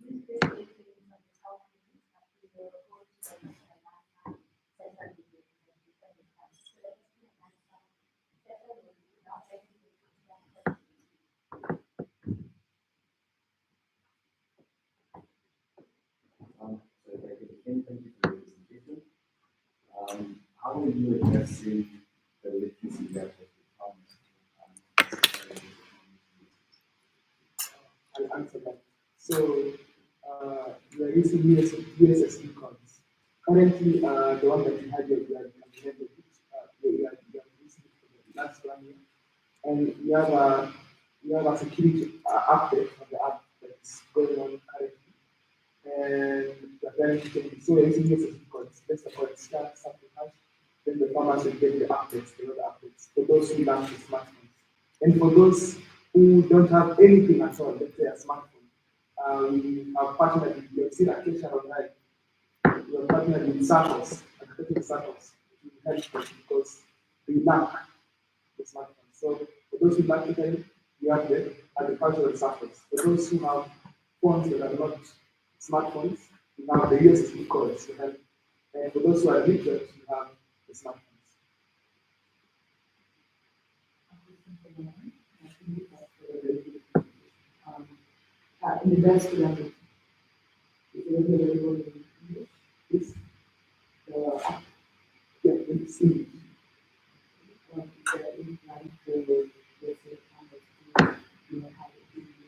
used this meeting of the health to the report to the national So if I could begin, thank you for your presentation. How are you addressing the literacy gap of the farmers? I'll answer that. So, we are using USSD codes. Currently, the one that we had here, we are implemented it. We are using it for the last 1 year. And we have a security update on the app that's going on currently. And we are trying to change it. So, we are using USSD codes. That's the code start something hash. Then the farmers will get the updates, the other updates, for those who launch the smartphones. And for those who don't have anything at all, let's say a smartphone, we have partnered with, you have seen Acacia online, we have partnered with circles, agricultural circles, to help them because they lack the smartphone. So for those who lack it, we have the agricultural circles. For those who have phones that are not smartphones, we have the USSD codes to help. And for those who are literate, we have the smartphones. In regards to language, is it available in English? Yes. Yeah, it's English. In line to, let's say, how you know, how English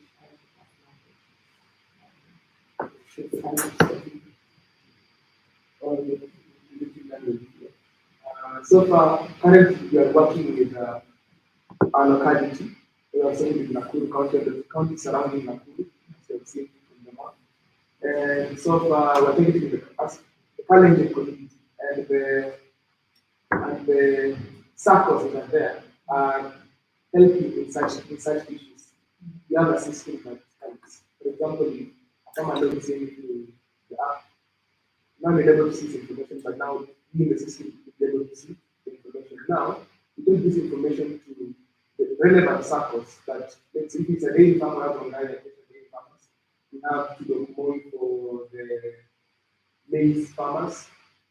as a language. Or the language. So far, currently we are working with our locality. We are working with Nakuru County, the county surrounding Nakuru, as you have seen from the map. And so far, we're taking the Kalenjin community and the circles that are there are helping in such issues. We have a system that helps. For example, someone doesn't say to the app, now we're able to see this information, but now in the system, we're able to see the information. Now, we take this information to the relevant circles that, let's say, if it's a dairy farmer out on dairy farmers, we have to do more for the maize farmers,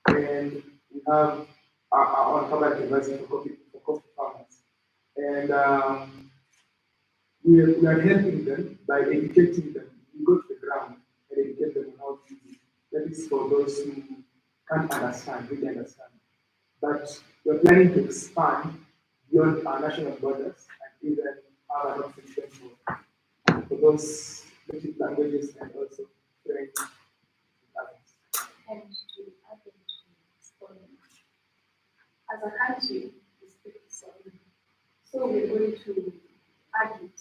and we have on public advisory for coffee farmers. And we are helping them by educating them. We go to the ground and educate them on how to use it. That is for those who can't understand, really understand. But we're planning to expand beyond our national borders and even have an option for those native languages and also French and others. And to add to Estonia, as a country, we speak Estonia. So we're going to add it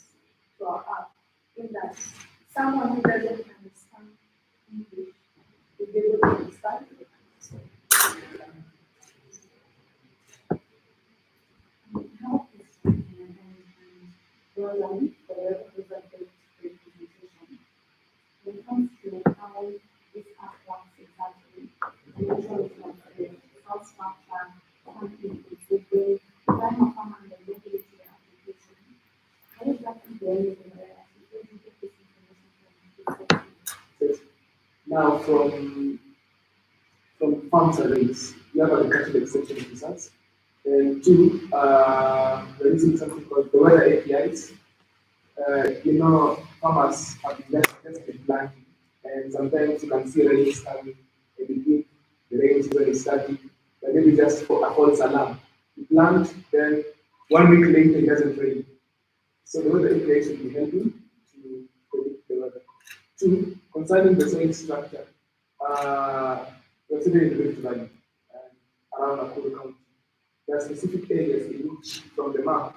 to our app in that someone who doesn't understand English will be able to understand it. How is your life for represented representation? When it comes to how this app works exactly, you mentioned that the health structure, something is the way, time of farm and the mobility application. How exactly do you get this information from this section? Now, from farm surveys, we have agricultural extension officers. And two, we're using something called the weather APIs. Farmers have been just planting, and sometimes you can see rain coming, and you think the rain season is starting, but maybe just for a false alarm. You plant, then 1 week later it doesn't rain. So the weather APIs will be helping to predict the weather. Two, concerning the soil structure, we're sitting in the Rift Valley and around Nakuru County. There are specific areas in which, from the map,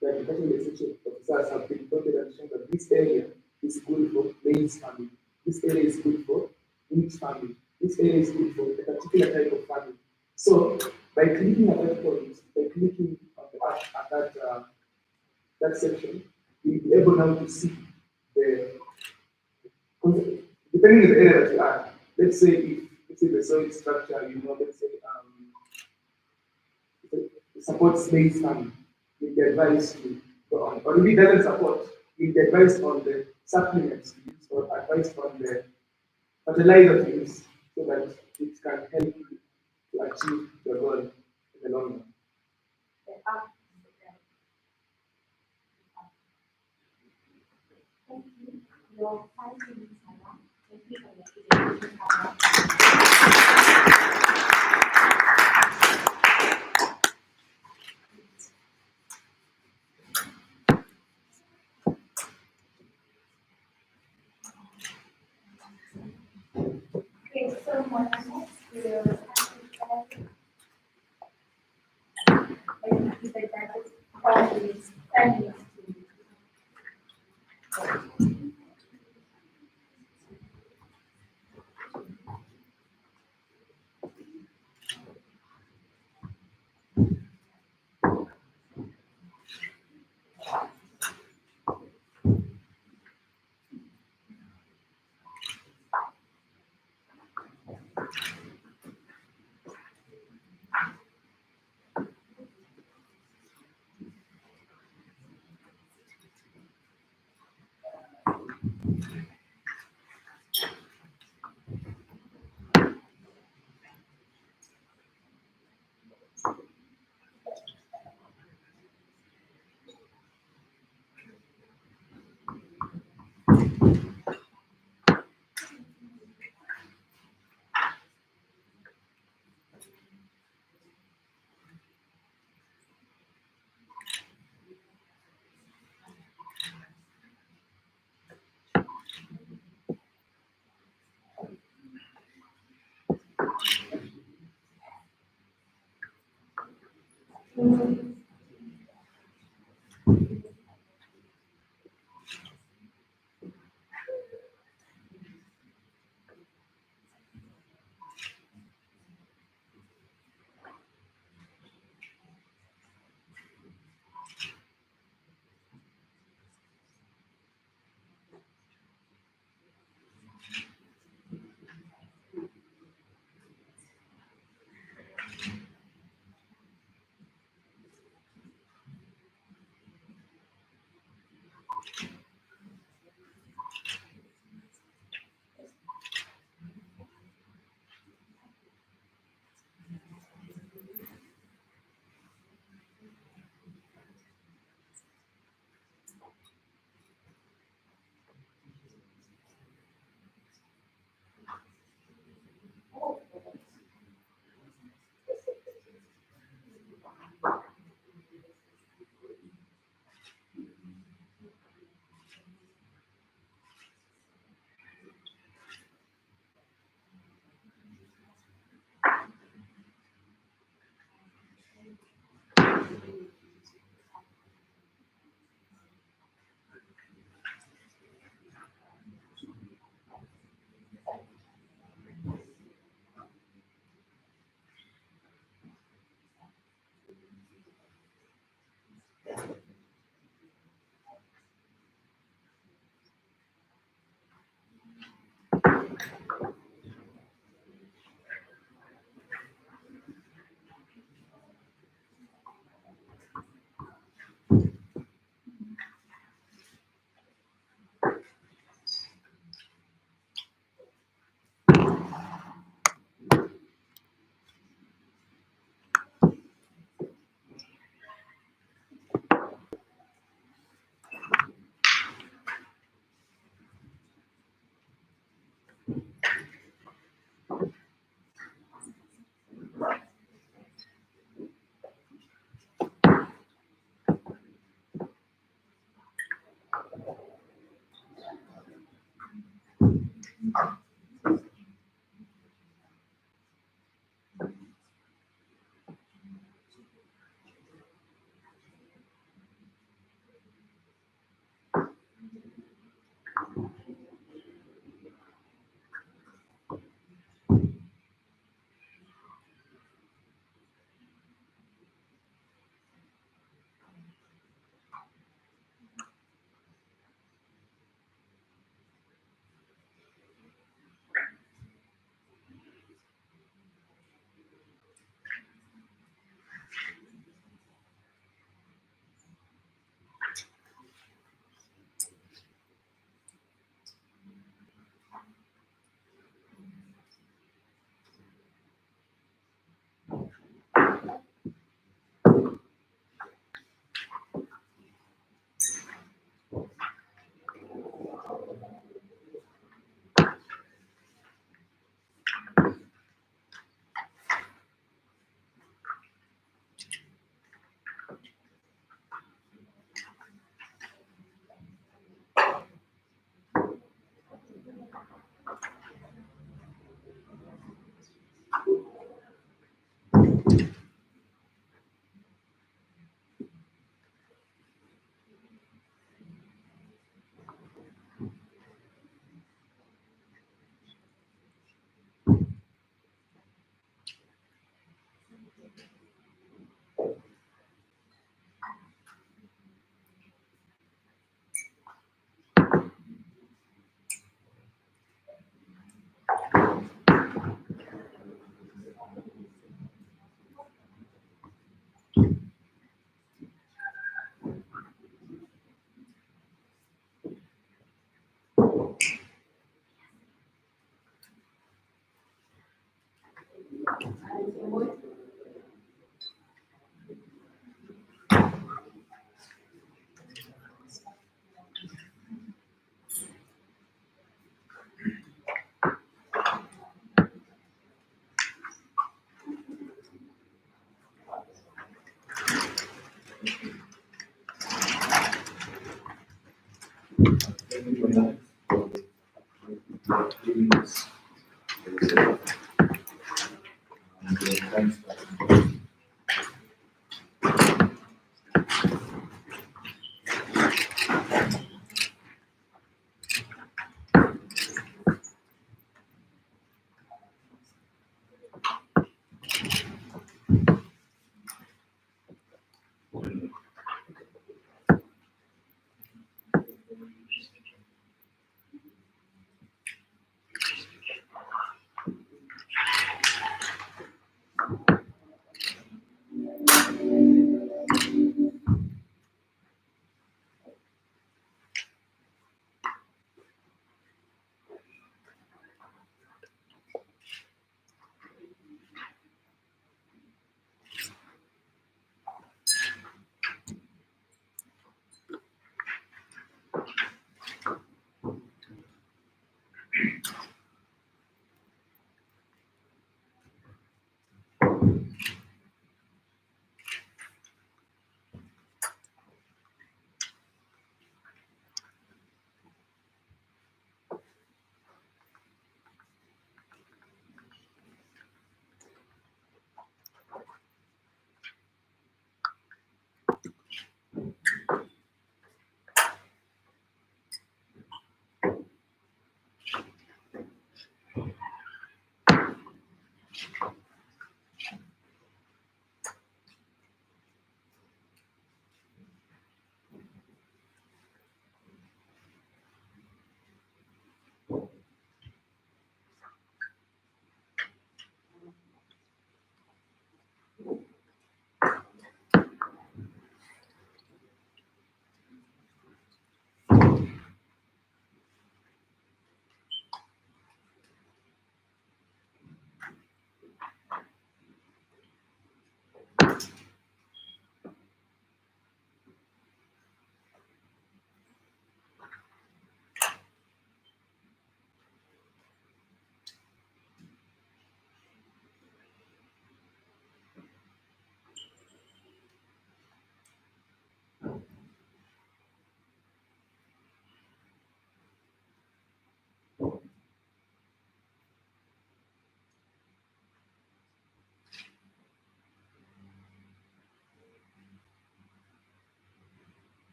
the agricultural extension officers have been pointed and shown that this area is good for maize farming. This area is good for wheat farming. This area is good for a particular type of farming. So, by clicking at that point, by clicking on the at that section, you'll be able now to see the depending on the area that you are. Let's say if the soil structure, let's say it supports maize farming, you'll be advised to go on. Or if it doesn't support, you'll be advised on the supplements to use or advised on the fertilizer to use so that it can help you to achieve your goal in the long run. The app is the guide. Thank you. Your 5 minutes are up. Thank you for your presentation. Okay, so my next will I think that is probably 10 minutes to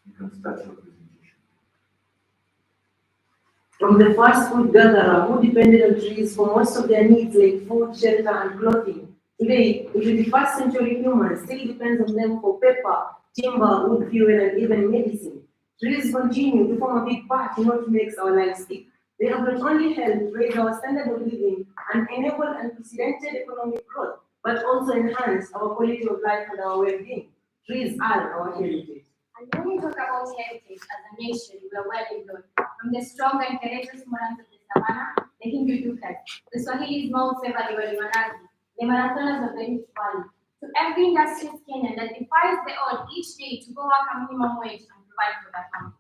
You can start your presentation. From the first food gatherer who depended on trees for most of their needs like food, shelter, and clothing, today, the 21st century humans still depends on them for paper, timber, wood fuel, and even medicine. Trees continue to form a big part in what makes our lives tick. They have not only helped raise our standard of living and enable unprecedented economic growth, but also enhance our quality of life and our well-being. Trees are our heritage. And when we talk about heritage as a nation, we are well known. From the strong and courageous Morans of the Savannah, the Hindu Dukas, the Swahilis Mount Severi Walimanazi, the Marathoners of the Rift Valley, to every industrious Kenyan that defies the odds each day to go work a minimum wage and provide for their family.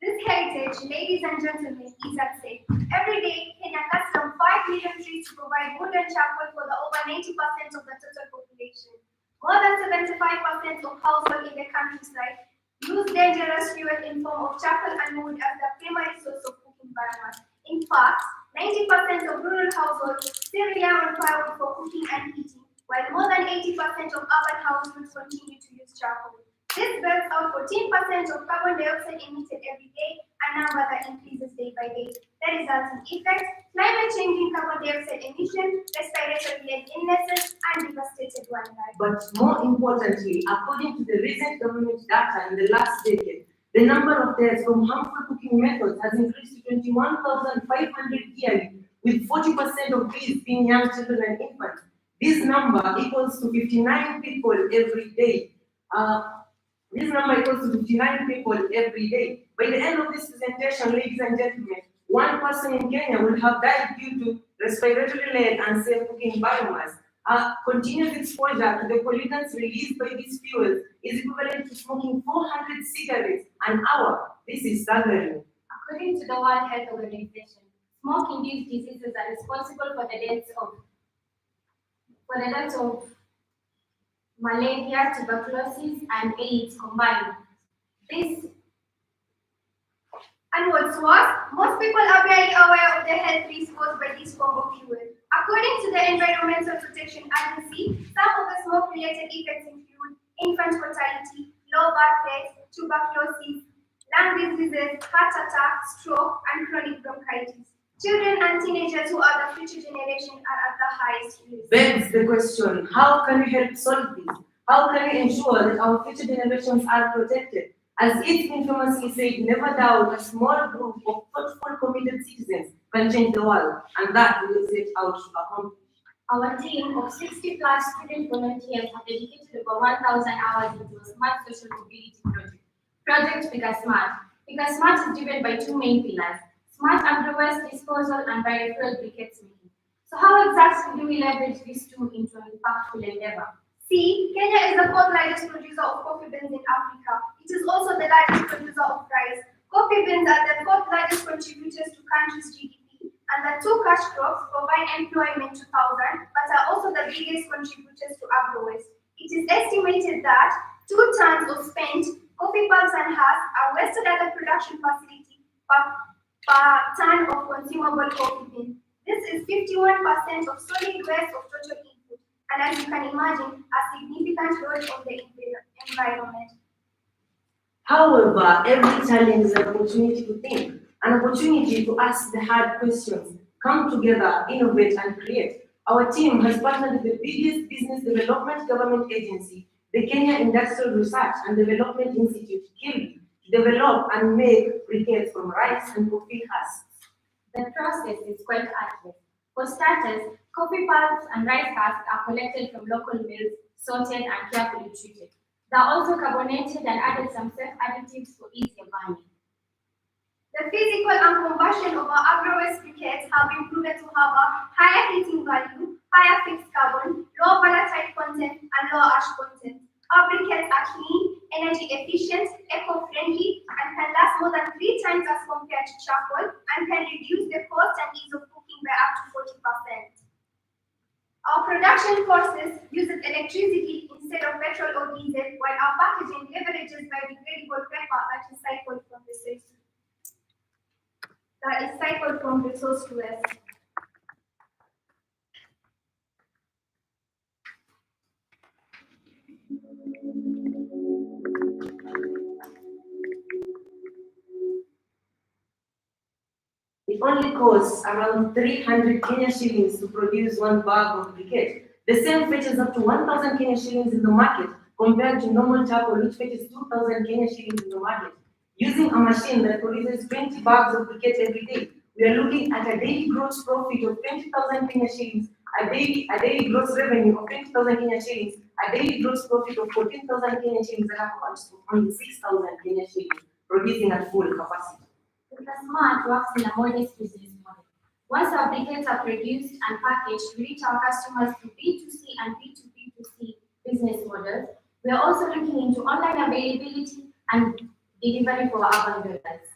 This heritage, ladies and gentlemen, is at stake. Every day, Kenya cuts down 5 million trees to provide wood and charcoal for the over 90% of the total population. More than 75% of households in the countryside use dangerous fuel in form of charcoal and wood as the primary source of cooking biomass. In fact, 90% of rural households still rely on firewood for cooking and heating, while more than 80% of urban households continue to use charcoal. This burns out 14% of carbon dioxide emitted every day, a number that increases day by day. The resulting effects: climate changing carbon dioxide emission, respiratory-led illnesses, and devastated wildlife. But more importantly, according to the recent government data in the last decade, the number of deaths from harmful cooking methods has increased to 21,500 yearly, with 40% of these being young children and infants. This number equals to 59 people every day. This number equals to 59 people every day. By the end of this presentation, ladies and gentlemen, one person in Kenya will have died due to respiratory-led and safe cooking biomass. Continuous exposure to the pollutants released by these fuels is equivalent to smoking 400 cigarettes an hour. This is staggering. According to the World Health Organization, smoke-induced diseases are responsible for the deaths of malaria, tuberculosis, and AIDS combined. And what's worse, most people are barely aware of the health risks caused by this form of fuel. According to the Environmental Protection Agency, some of the smoke-related effects include infant mortality, low birth rates, tuberculosis, lung diseases, heart attack, stroke, and chronic bronchitis. Children and teenagers who are the future generation are at the highest risk. Begs the question, how can we help solve this? How can we ensure that our future generations are protected? As it's been famously said, never doubt a small group of thoughtful, committed citizens can change the world, and that we will set out to accomplish. Our team of 60 plus student volunteers have dedicated over 1,000 hours into a smart social mobility project. Project Pick Smart. Pick Smart is driven by two main pillars: smart agro-waste disposal and biofuel briquettes making. So how exactly do we leverage these two into an impactful endeavor? See, Kenya is the fourth largest producer of coffee beans in Africa. It is also the largest producer of rice. Coffee beans are the fourth largest contributors to country's GDP, and the two cash crops provide employment to thousands, but are also the biggest contributors to agro-waste. It is estimated that 2 tons of spent coffee bulbs and husks are wasted at the production facility per ton of consumable coffee beans. This is 51% of solid waste of total input, and as you can imagine, a significant load on the environment. However, every challenge is an opportunity to think, an opportunity to ask the hard questions, come together, innovate, and create. Our team has partnered with the biggest business development government agency, the Kenya Industrial Research and Development Institute, KIRI, to develop and make briquettes from rice and coffee husks. The process is quite arduous. For starters, coffee pulps and rice husks are collected from local mills, sorted, and carefully treated. They are also carbonated and added some safe additives for easier burning. The physical and combustion of our agro-waste briquettes have been proven to have a higher heating value, higher fixed carbon, low volatile content, and low ash content. Our briquettes are clean, energy efficient, eco-friendly, and can last more than 3 times as compared to charcoal, and can reduce the cost and ease of cooking by up to 40%. Our production process uses electricity instead of petrol or diesel, while our packaging leverages biodegradable paper that is cycled from resource to waste. It only costs around 300 Kenya shillings to produce 1 bag of briquette. The same fetches up to 1,000 Kenya shillings in the market, compared to normal charcoal, which fetches 2,000 Kenya shillings in the market. Using a machine that produces 20 bags of briquette every day, we are looking at a daily gross profit of 20,000 Kenya shillings, a daily gross revenue of 20,000 Kenya shillings, a daily gross profit of 14,000 Kenya shillings, and a cost of only 6,000 Kenya shillings, producing at full capacity. The Smart works in a modest business model. Once our briquettes are produced and packaged, we reach our customers through B2C and B2B2C business models. We are also looking into online availability and delivery for urban dwellers.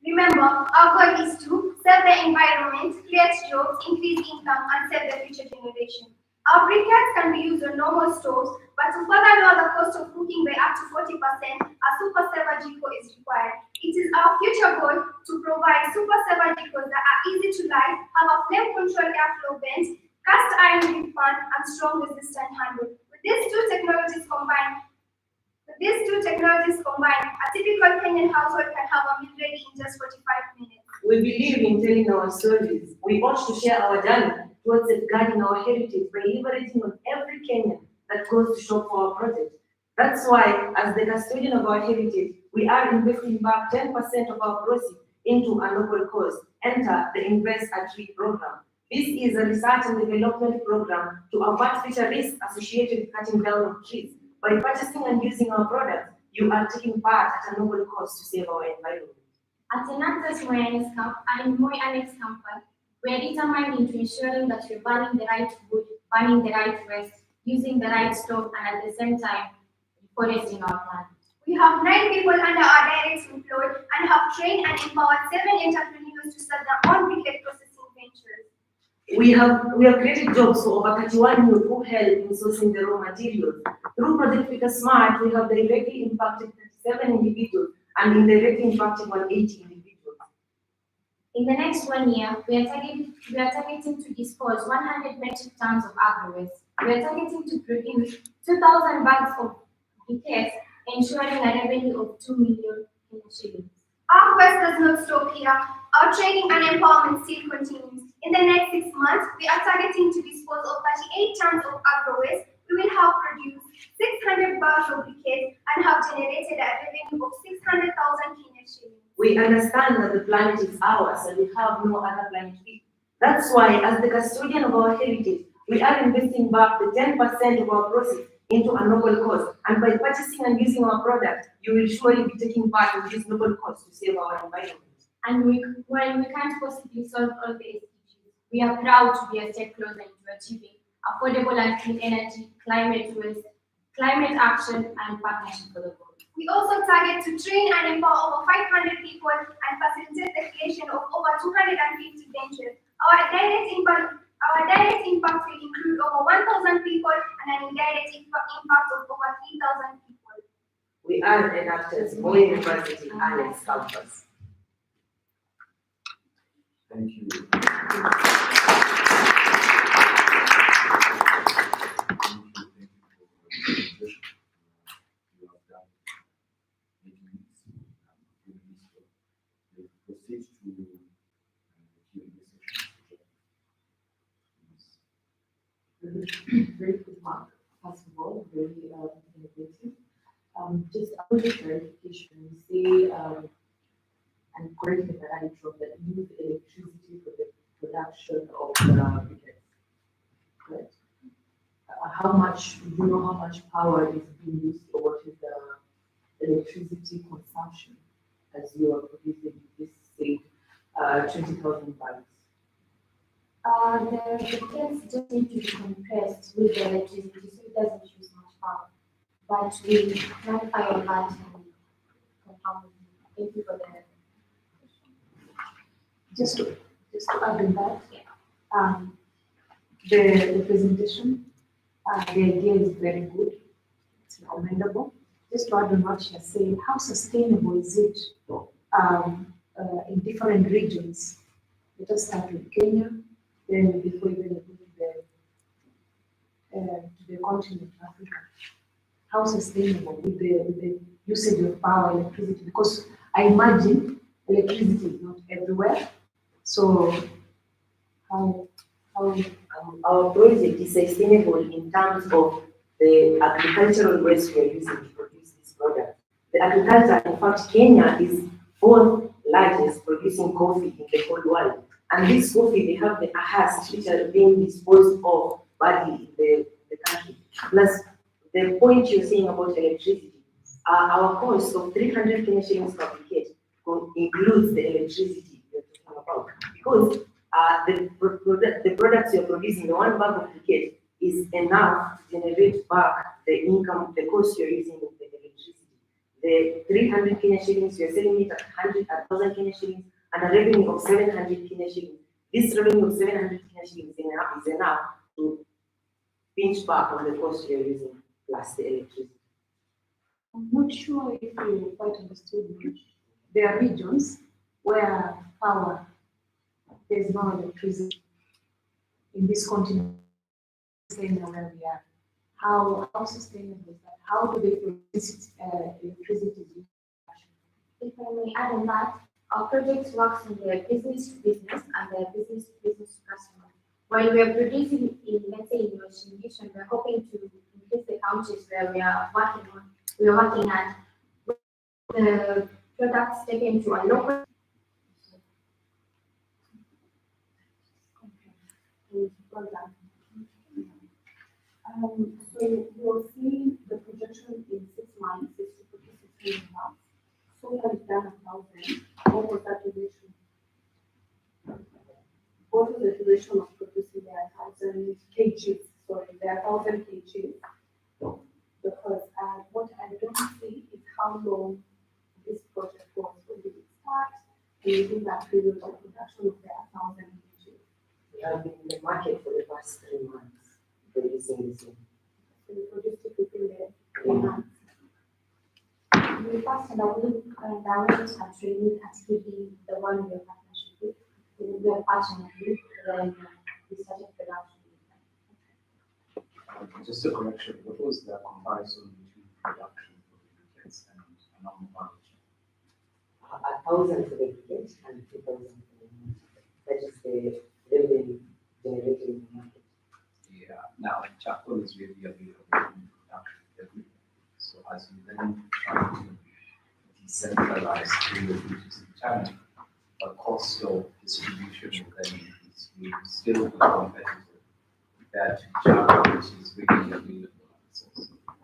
Remember, our goal is to save the environment, create jobs, increase income, and save the future generation. Our briquettes can be used on normal stoves, but to further lower the cost of cooking by up to 40%, a super saver jiko is required. It is our future goal to provide super saver jikos that are easy to light, have a flame control airflow vent, cast iron grip fan, and strong resistant handle. With these two technologies combined, these two technologies combined, a typical Kenyan household can have a meal ready in just 45 minutes. We believe in telling our stories. We ought to share our journey towards safeguarding our heritage by leveraging on every Kenyan that goes to shop for our project. That's why, as the custodian of our heritage, we are investing back 10% of our proceeds into a noble cause. Enter the Invest a Tree program. This is a research and development program to avert future risks associated with cutting down of trees. By purchasing and using our products, you are taking part at a noble cause to save our environment. At Enactus Moi Annex Campus, we are determined into ensuring that we're burning the right wood, burning the right waste, using the right stove, and at the same time, foresting our planet. We have 9 people under our direct employed and have trained and empowered 7 entrepreneurs to start their own briquette processing ventures. We have created jobs for over 31 youth who help in sourcing the raw materials. Through Project Fika Smart, we have directly impacted 37 individuals and indirectly impacted 180 individuals. In the next 1 year, we are targeting to dispose 100 metric tons of agro-waste. We are targeting to produce 2,000 bags of briquettes, ensuring a revenue of 2 million shillings. Our quest does not stop here. Our training and empowerment still continues. In the next 6 months, we are targeting to dispose of 38 tons of agro-waste. We will have produced 600 bags of briquettes and have generated a revenue of 600,000 Kenyan shillings. We understand that the planet is ours and we have no other planet to eat. That's why, as the custodian of our heritage, we are investing back the 10% of our proceeds into a noble cause. And by purchasing and using our product, you will surely be taking part in this noble cause to save our environment. And while we can't possibly solve all the SDGs, we are proud to be a step closer into achieving affordable and clean energy, climate waste, climate action, and partnership for the world. We also target to train and empower over 500 people and facilitate the creation of over 250 ventures. Our direct impact will include over 1,000 people and an indirect impact of over 3,000 people. We are Enactus Moi University Annex Campus. Thank you. Very good mark, first of all, very innovative. Just a little clarification, you say, and correct me if I wrong, that you use electricity for the production of the briquettes, correct? How much, do you know how much power is being used, or what is the electricity consumption as you are producing this, say, 20,000 bags? The briquettes just need to be compressed with the electricity, so it doesn't use much power. But we clarify on that and confirm. Thank you for the Just to add on that, the presentation, the idea is very good. It's commendable. Just to add on what you're saying, how sustainable is it in different regions? Let us start with Kenya, then before we go to the continent of Africa. How sustainable with the usage of power, electricity? Because I imagine electricity is not everywhere. So how our project is sustainable in terms of the agricultural waste we are using to produce this product. The agriculture, in fact, Kenya is fourth largest producing coffee in the whole world. And this coffee, they have the ahas which are being disposed of badly in the country. Plus, the point you're saying about electricity, our cost of 300 Kenya shillings per briquette includes the electricity you're talking about. Because the products you're producing, the 1 bag of briquette, is enough to generate back the income, the cost you're using with the electricity. The 300 Kenya shillings, you're selling it at 1,000 Kenya shillings, and a revenue of 700 Kenya shillings. This revenue of 700 Kenya shillings is enough to pinch back on the cost you're using plus the electricity. I'm not sure if you quite understood me. There are regions where there's no electricity in this continent, where we are. how sustainable is that? How do they produce electricity? If I may add on that, our project works in the business to business and the business to business to customer. While we are producing in, let's say, in distribution, we're hoping to increase the counties where we are working at the products taken to a local. So you'll see the projection in 6 months is to produce 16 months. So we have done 1,000. What was that duration? What was the duration of producing their 1,000 kgs? Sorry, their 1,000 kgs. Because what I don't see is how long this project was. When did it start? And within that period of production of their 1,000 kgs. We have been in the market for the past 3 months producing this one. So we produced it within the 3 months. We first and downloads and training activity, the one we are partnership with, we are partnering with, then we started production. Just a correction, what was the comparison between production for the briquettes and normal packaging? 1,000 for the briquettes and 2,000 for the market. That is the revenue generated in the market. Yeah, now charcoal is really available in production everywhere. So as you then try to decentralize through the B2C channel, the cost of distribution will then increase. We will still be competitive compared to charcoal, which is really available.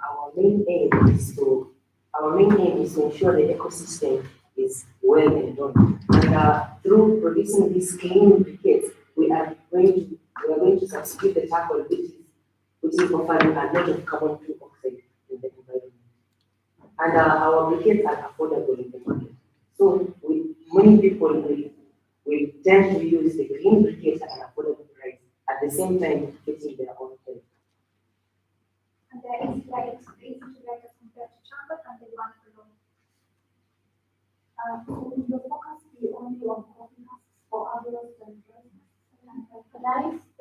Our main aim is to ensure the ecosystem is well and done. And through producing these clean briquettes, we are going to substitute the charcoal which is offering a lot of carbon dioxide in the environment. And our briquettes are affordable in the market. So many people will tend to use the green briquettes at an affordable price, at the same time getting their own help. And there is easy to get as compared to chocolate and they want to loan. So will the focus be only on coffee husks or others than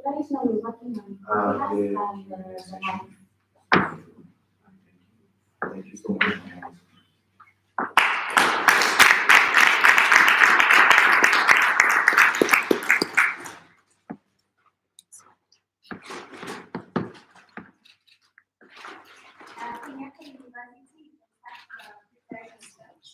That is now we're working on coffee husks and the knives. Thank you so much. Enactus University prepared research.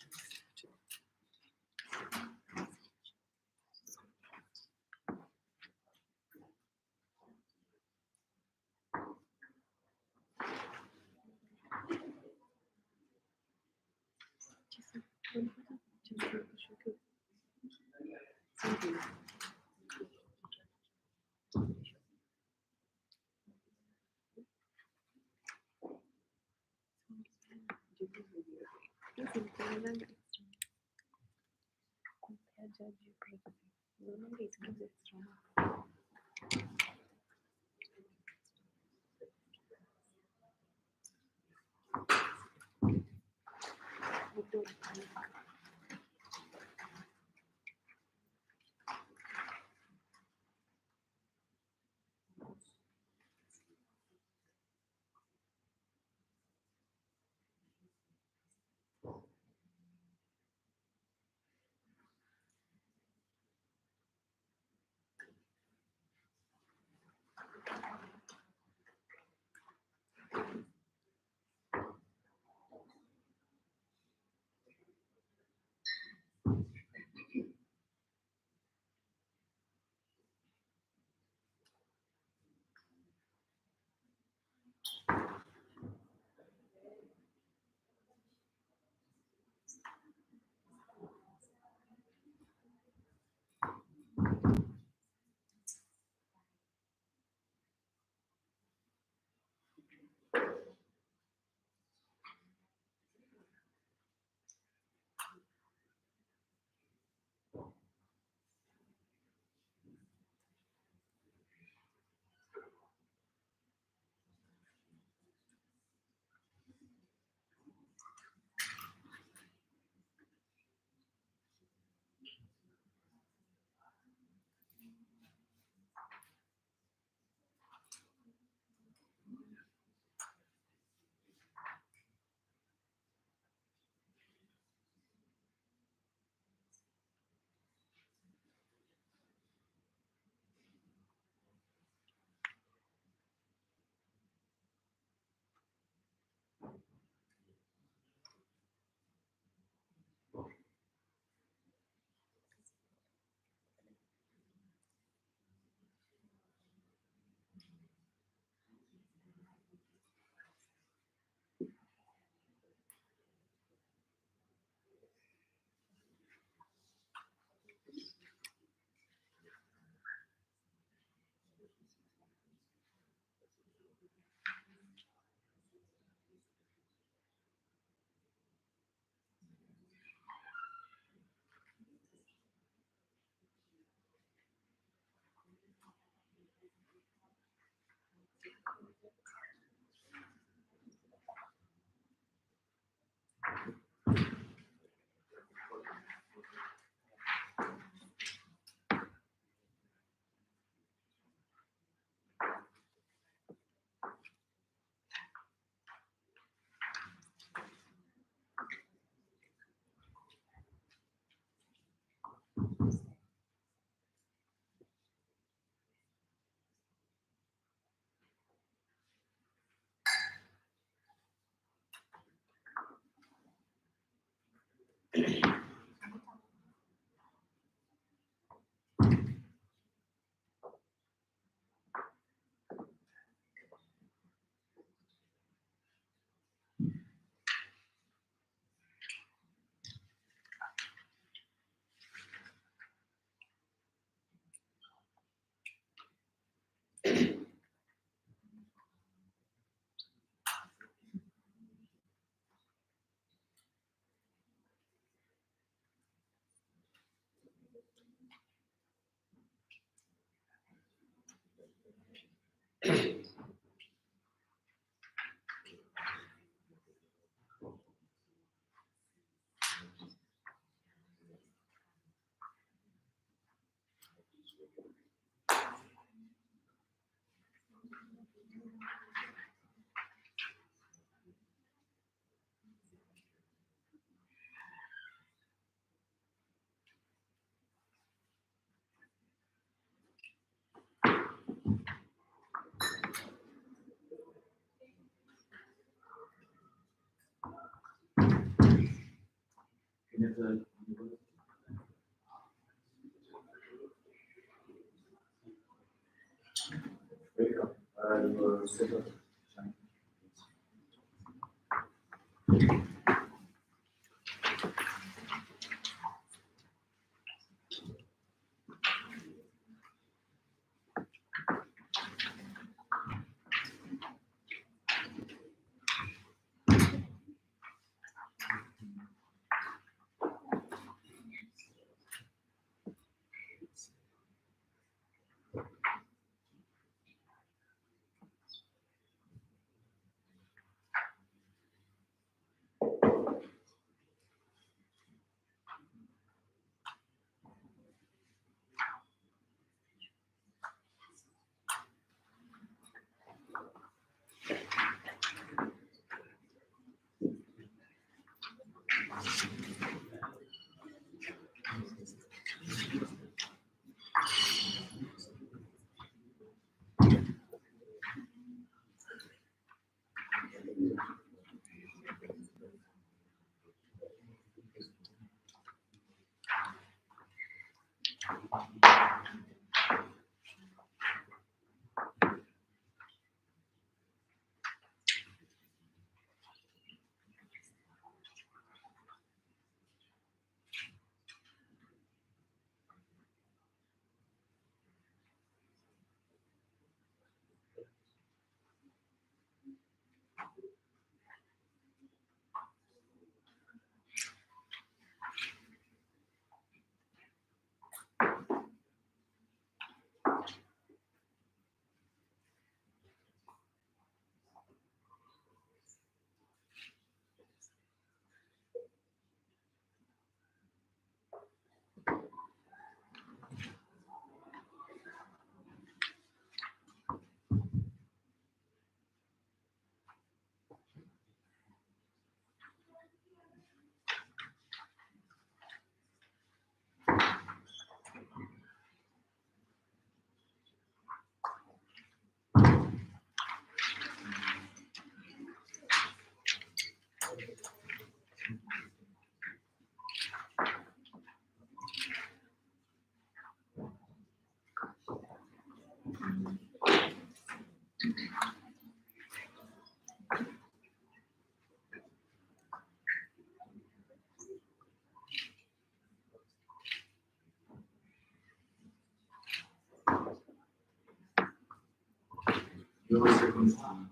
Your second time.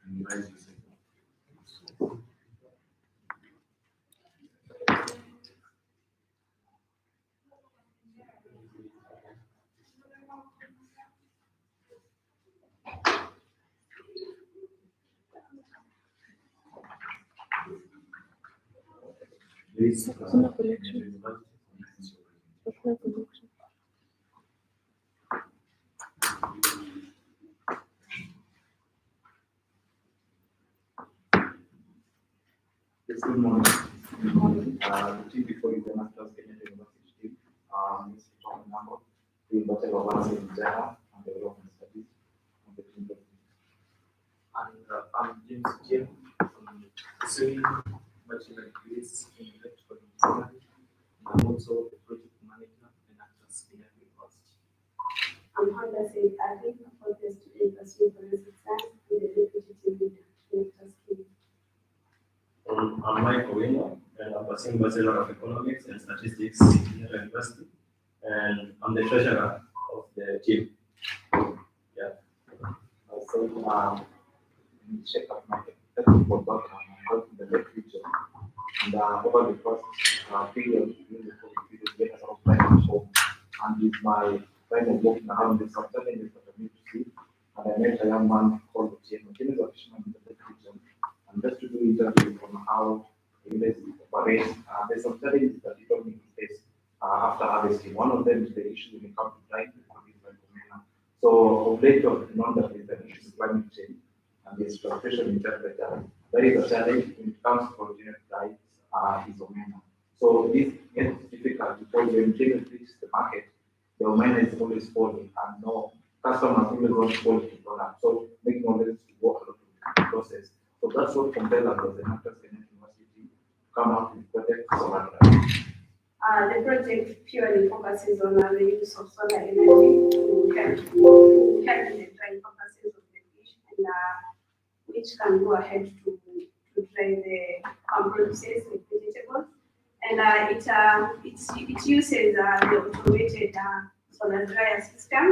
And rise the second. This Hakuna collection. Hakuna collection. Yes, good morning. The team before you then after University team, this is John Nambo, the Bachelor of Arts in Java and Development Studies on the team. And I'm James Jim from Sui Bachelor degrees in Electrical Engineering. And I'm also the project manager in Enactus University. I'm Honda Said Adi, a focus student pursuing forensic science with the deputy team leader in Enactus. I'm Mike Owino, and I'm pursuing Bachelor of Economics and Statistics at University, and I'm the treasurer of the team. Yeah. So, check out my technical background and work in the literature. And over the first period, during the COVID period, we had some time at home. And with my kind of walking around, there's some challenges that I need to see. And I met a young man called Jim. Jim is a fisherman in the literature. And just to do interview on how the industry operates, there's some challenges that you don't need to face after harvesting. One of them is the issue when it comes to drying the produce by Comena. So, of late, I've known that there's an issue with climate change and the exploitation in temperature. That is a challenge when it comes to continuous dry is Omena. So, this gets difficult because when change reaches the market, the Omena is always falling and no customers always want quality product. So, making all this to work a lot of the process. So that's what compelled us as Enactus University to come out with project solar drive. The project purely focuses on the use of solar energy to help in the drying purposes of the fish, and which can go ahead to dry the produces like vegetables. And it uses the automated solar dryer system,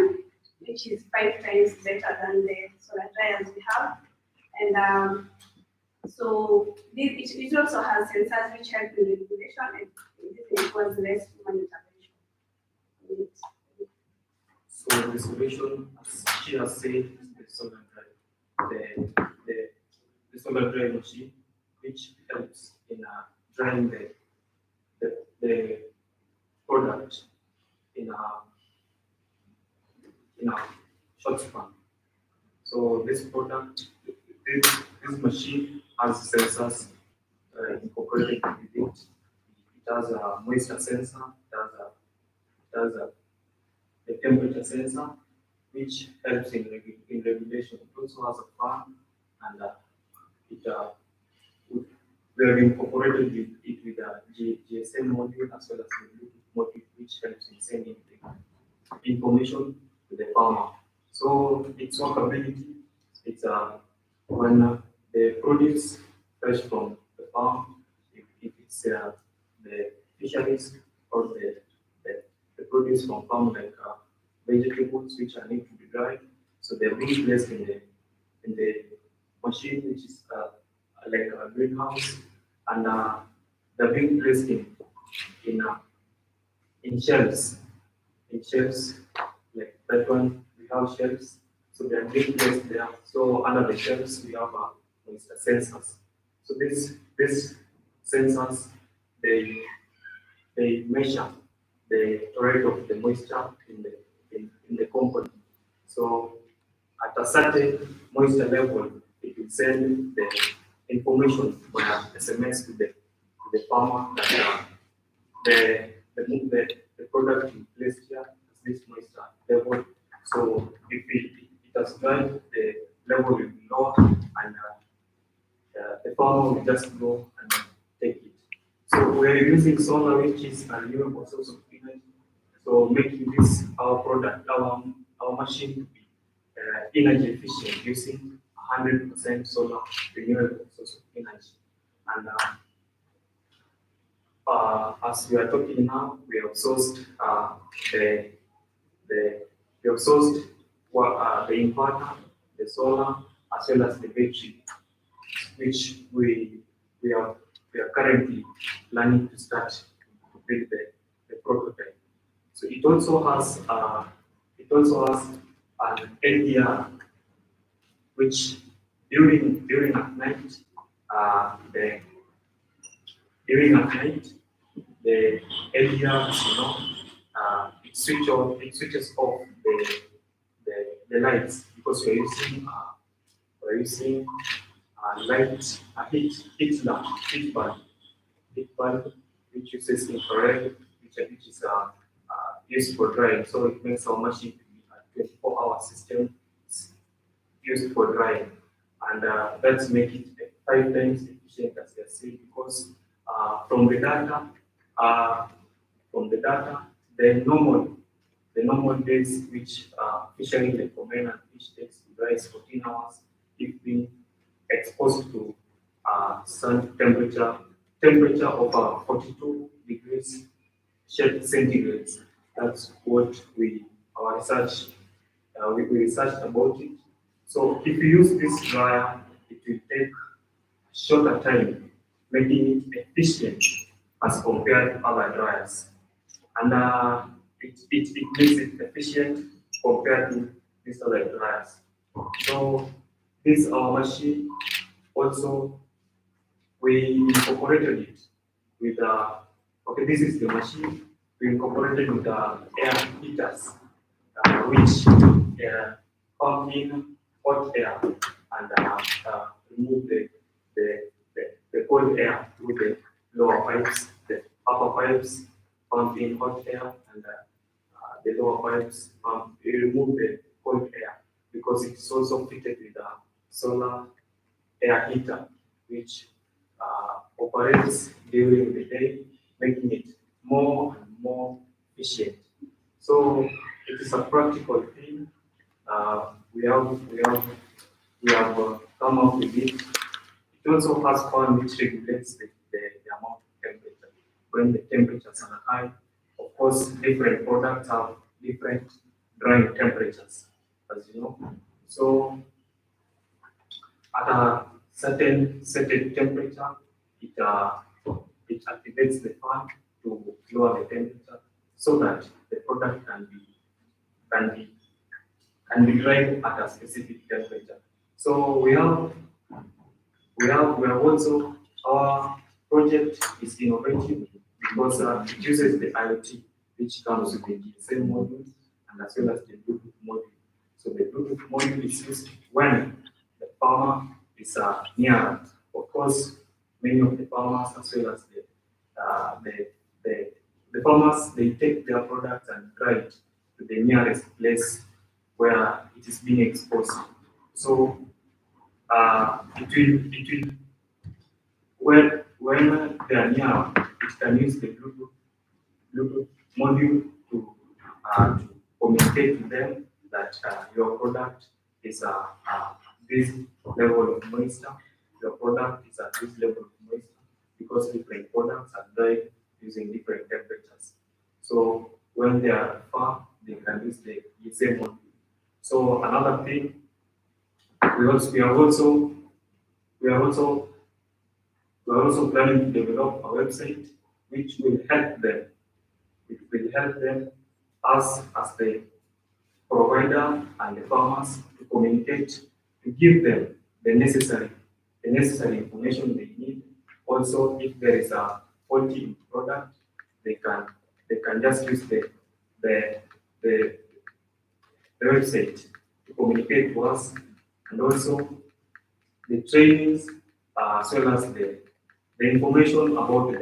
which is 5 times better than the solar dryers we have. And so it also has sensors which help in regulation, and it was less human intervention. So the solution, as she has said, is the solar drive. The solar drive machine, which helps in drying the product in a short span. So this product, this machine has sensors incorporated with it. It has a moisture sensor, it has a temperature sensor, which helps in regulation. It also has a fan, and we have incorporated it with a GSM module as well as the Bluetooth module, which helps in sending the information to the farmer. So its workability, it's when the produce fresh from the farm, if it's the fisheries or the produce from farm like vegetables which are need to be dried, so they're being placed in the machine, which is like a greenhouse, and they're being placed in shelves, like that one. We have shelves, so they are being placed there. So under the shelves we have moisture sensors. So these sensors, they measure the rate of the moisture in the component. So at a certain moisture level, it will send the information via SMS to the farmer that the product is placed here at this moisture level. So if it has dried, the level will be lower, and the farmer will just go and take it. So we're using solar, which is a renewable source of energy. So making this our product, our machine to be energy efficient, using 100% solar renewable source of energy. And as we are talking now, we have sourced the inverter, the solar, as well as the battery, which we are currently planning to start to build the prototype. So it also has an LDR, which during at night during a night, the LEDs, it switches off the lights because we're using light, heat lamp, heat bulb, which uses infrared, which is used for drying. So it makes our machine to be a 24-hour system used for drying, and that's make it 5 times efficient, as I said, because from the data, uh, the normal days which fishery recommend and fish takes to dry is 14 hours if being exposed to sun temperature of 42 degrees centigrade. That's what our research we researched about it. So if you use this dryer, it will take shorter time, making it efficient as compared to other dryers. And it makes it efficient compared to these other dryers. So this our machine also we incorporated it with okay, this is the machine we incorporated with air heaters, which pump in hot air and remove the cold air through the lower pipes. The upper pipes pump in hot air, and the lower pipes remove the cold air, because it's also fitted with a solar air heater, which operates during the day, making it more and more efficient. So it is a practical thing. We have come up with it. It also has fan which regulates the amount of temperature. When the temperatures are high, of course, different products have different drying temperatures, as you know. So at a certain temperature, it activates the fan to lower the temperature so that the product can be dried at a specific temperature. So we have also, our project is innovative because it uses the IoT, which comes with the GSM module and as well as the Bluetooth module. So the Bluetooth module is used when the farmer is near. Of course, many of the farmers, as well as the farmers, they take their products and drive it to the nearest place where it is being exposed. So it will when they are near, it can use the Bluetooth module to communicate to them that your product is this level of moisture, your product is at this level of moisture, because different products are dried using different temperatures. So when they are far, they can use the same module. So another thing, we are also planning to develop a website which will help them. It will help them as the provider and the farmers to communicate, to give them the necessary information they need. Also, if there is a faulty product, they can just use the website to communicate to us, and also the trainings as well as the information about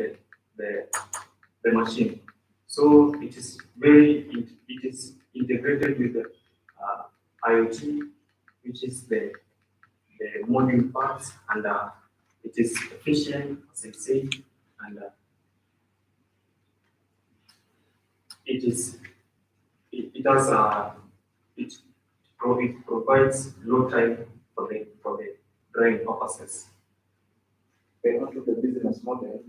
the machine. So it is integrated with the IoT, which is the module parts, and it is efficient, as I say, and it provides low time for the drying purposes. Then onto the business model,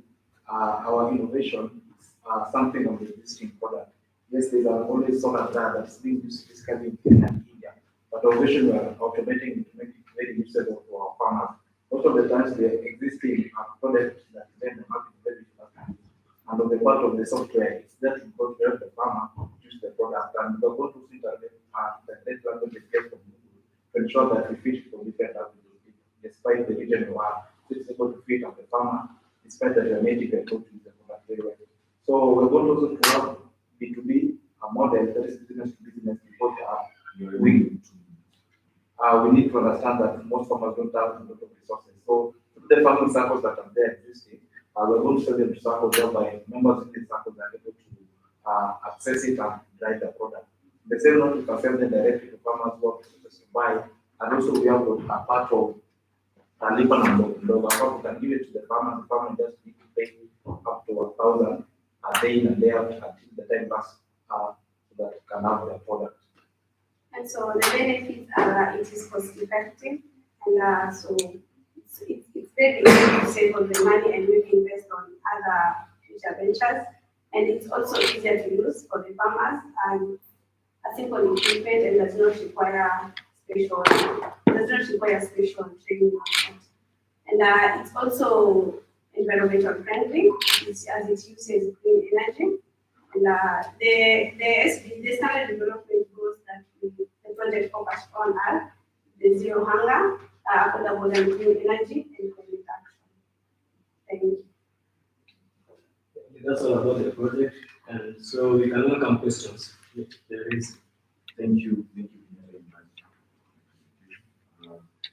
our innovation is something of the existing product. Yes, there are only solar dryer that's being used physically in Kenya and India, but our vision we are automating it to make it very usable for our farmers. Most of the times, the existing products that then the market very fast. And on the part of the software, it's there to go to help the farmer use the product, and we're going to see that the net language is get from Google to ensure that we fit for different languages, despite the region we are. It's able to fit on the farmer despite that you are making the product with the product very well. So we're going also to have B2B model, that is business to business, because we need to understand that most farmers don't have a lot of resources. So the farming circles that are there existing, we're going to show them circles whereby members of these circles are able to access it and drive the product. The same note, we can sell them directly to farmers who have resources to buy, and also we have a part of Lipan and Dog. We can give it to the farmer just need to pay up to 1,000 a day in and day out until the time passes so that it can have the product. And so the benefits are it is cost effective, and so it's very easy to save all the money and maybe invest on other future ventures. And it's also easier to use for the farmers and a simple equipment and does not require special training. And it's also environmental friendly, as it uses clean energy. And the standard development goals that the project focused on are the zero hunger, affordable and clean energy, and climate action. Thank you. That's all about the project, and so we can welcome questions if there is. Thank you very much.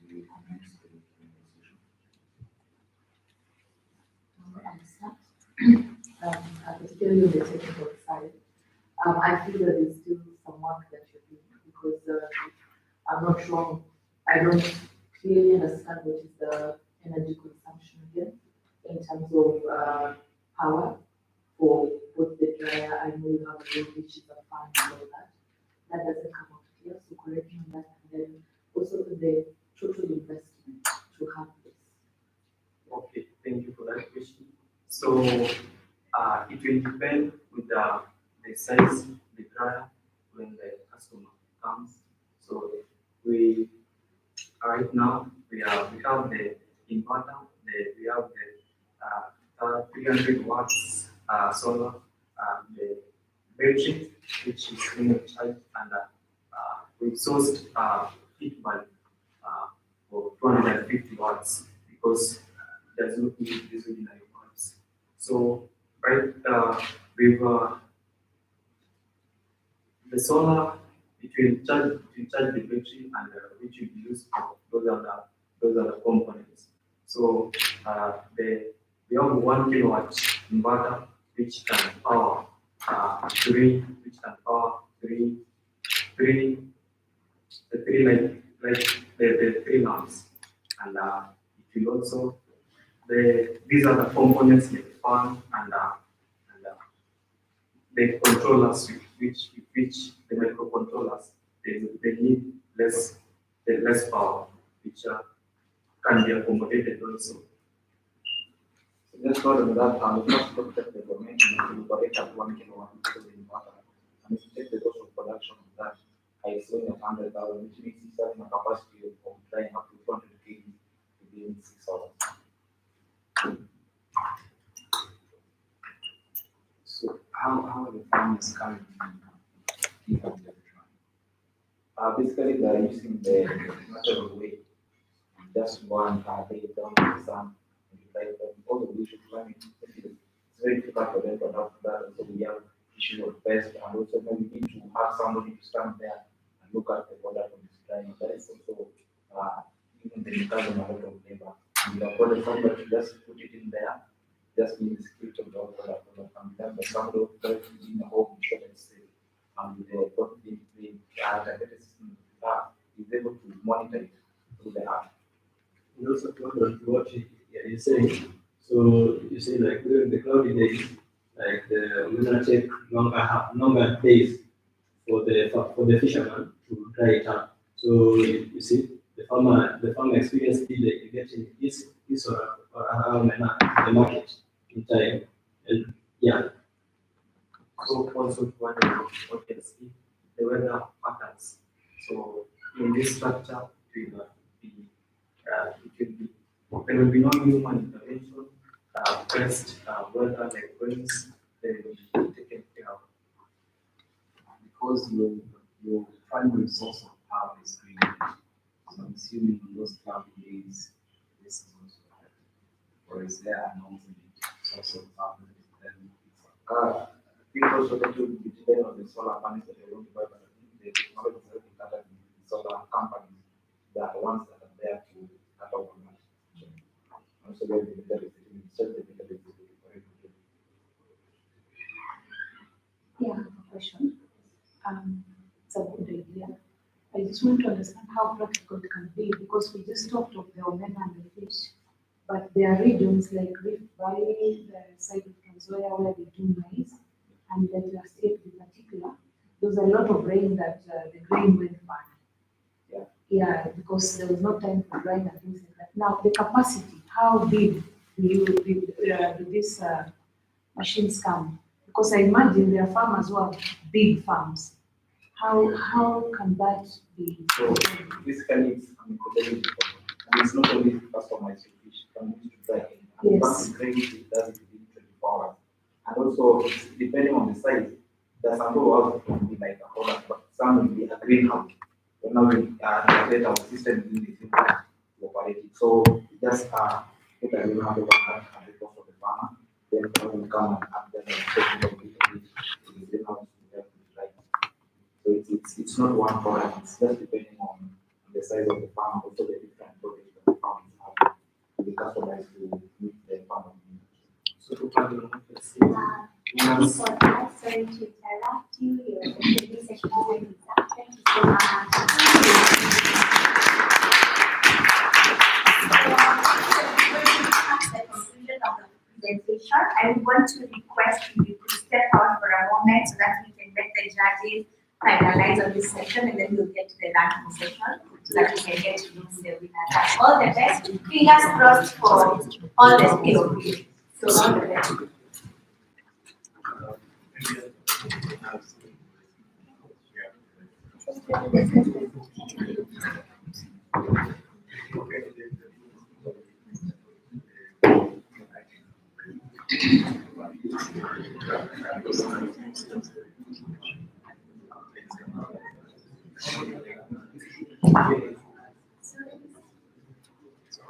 We commence the Particularly on the technical side, I feel that there's still some work that you're doing because I'm not sure, I don't clearly understand what is the energy consumption again in terms of power for both the dryer. I know you have a lot which is a fan and all that. That doesn't come out clear, so correct me on that. And then also the total investment to have this. Okay, thank you for that question. So it will depend with the size, the dryer, when the customer comes. So we right now we have the inverter, we have the 300 watts solar, the battery which is in charge, and we sourced heat bulb for 250 watts because there's no need these ordinary bulbs. So right with the solar, it will charge the battery and which will be used for those are the components. So we have 1 kilowatt inverter which can power three the three lamps, and it will also these are the components like fan and the controllers which the microcontrollers they need less power, which can be accommodated also. So just note on that, the first project that we mentioned will operate at 1 kilowatt because of the inverter. And if you take the cost of production of that, I saw in 100,000, which means it's having a capacity of drying up to 200 kg within 6 hours. So how are the farmers currently keeping the dry? Basically, they are using the natural way. Just one day down in the sun, and you dry them. All of these should climate. It's very difficult for them to adapt to that. So we have issue of pest, and also we need to have somebody to stand there and look at the product when it's drying. That is also even the requires a lot of labor. And you have got somebody to just put it in there, just in the script of the product, and then the somebody in the home insurance sale, and the diabetes system is able to monitor it through the app. And also what you're saying. So you say like during the cloudy days, like we're gonna take longer days for the fisherman to dry it up. So you see the farmer experience getting his or the market in time, and yeah. So also what can see the weather patterns. So in this structure, it will be there will be no human intervention. Best weather like rains, they will be taken care of. Because your primary source of power is green energy. So I'm assuming in those cloudy days, this is also affected. For or is there an also then I think also that will depend on the solar panels that they want to buy, but I think the technology is already covered in the solar companies that are the ones that are there to cut out on that. Also, there is the Yeah, I have a question. It's a good idea. I just want to understand how practical it can be because we just talked of the omena and the fish, but there are regions like Rift Valley, the side of Tanzania where they do maize, and that your state in particular, there's a lot of rain that the grain went bad. Yeah, because there was no time for drying and things like that. Now, the capacity, how big do these machines come? Because I imagine there are farmers who have big farms. How can that be? So basically, it's not only customized to fish, it can be to dry. Yes. Once it's ready, it does it within 24 hours. And also, depending on the size, there's some people can be like a product, but some will be a greenhouse. So now we create our system in the system to operate it. So just put a greenhouse over at the cost of the farmer, then we come and add the technical to the greenhouse to help with dry. So it's not one product, it's just depending on the size of the farm, also the different products that the farm have to be customized to meet the farmer needs. So to plan the Thank you for that. Sorry to interrupt you. Your interview session is going to start. Thank you so much. That's the conclusion of the presentation. I want to request you to step out for a moment so that we can let the judges finalize on this session and then we'll get to the ranking session so that we can get to know the winners. All the best. Fingers crossed for all the skills. So all the best.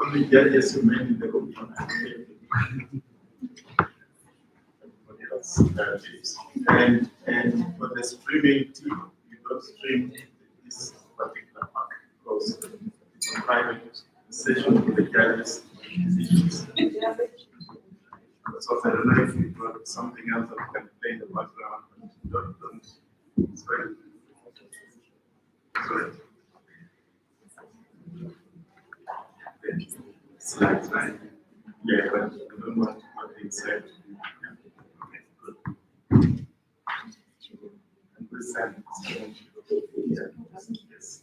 Only judges remain in the room. And for the streaming team, you don't stream this particular part because it's a private session with the judges. So I don't know if you've got something else that you can play in the background, but don't. Sorry. Sorry. Slides, right? Yeah, but I don't want what they said. And this side, yeah, yes.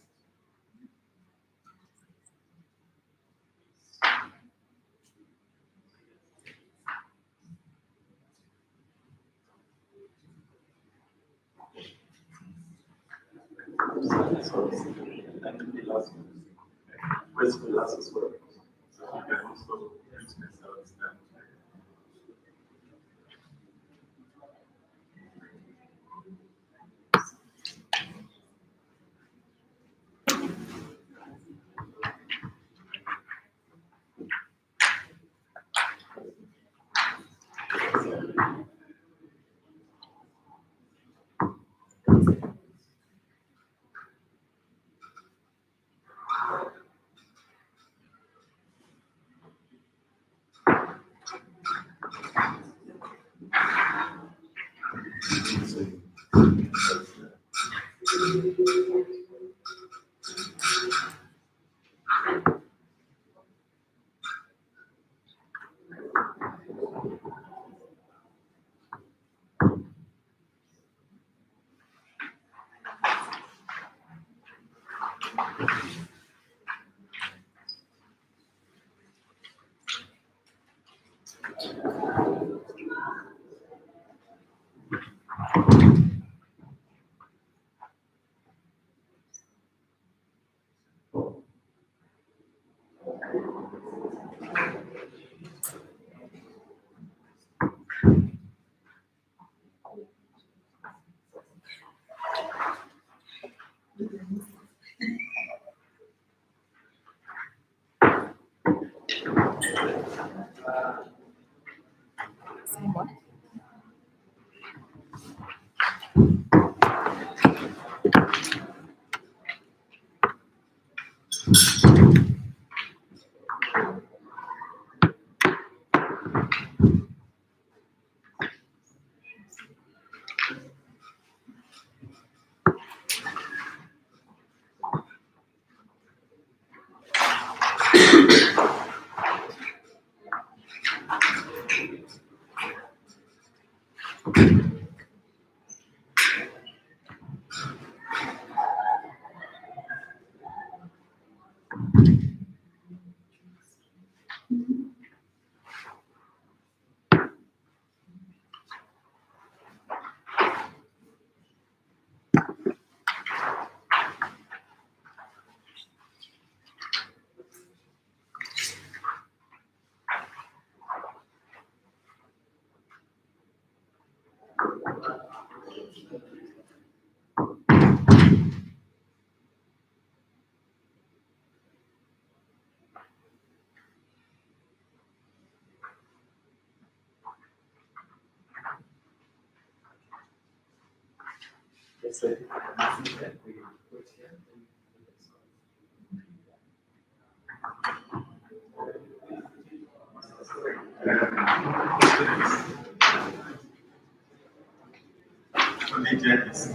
And the last one. Where's the last as well? So you can also use this out. What? Yes, sir. The message that we put here. Only judges.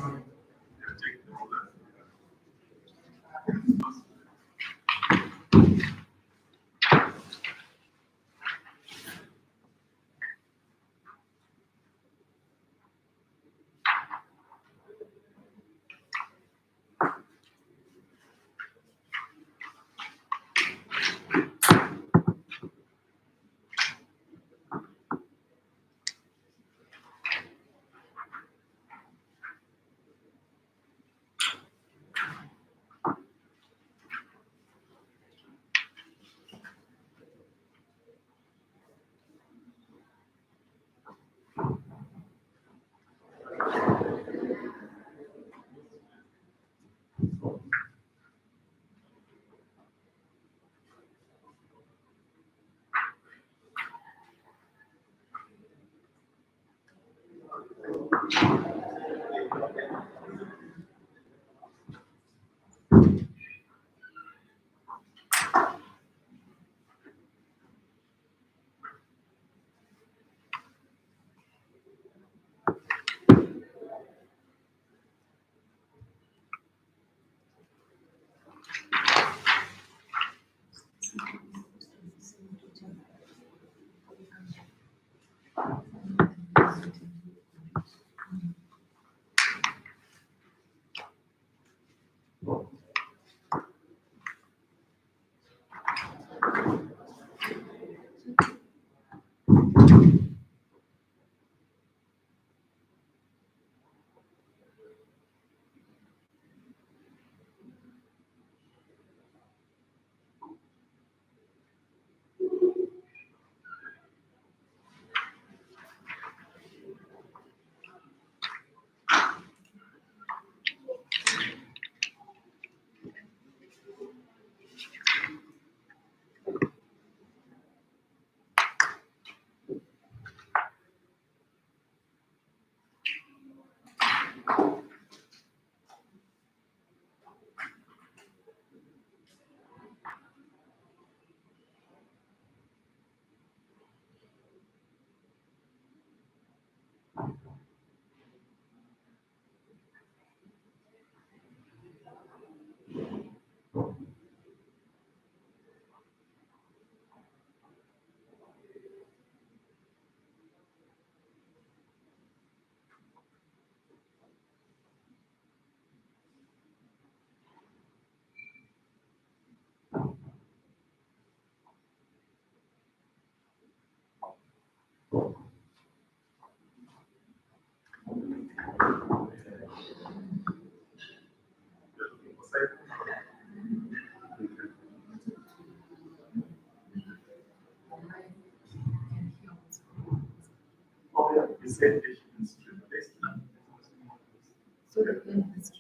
So the plan is to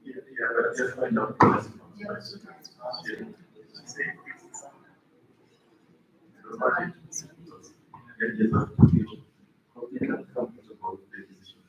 Yeah, but just find out. The rest. Yeah. advantages of computing. Okay, let's talk about the decision.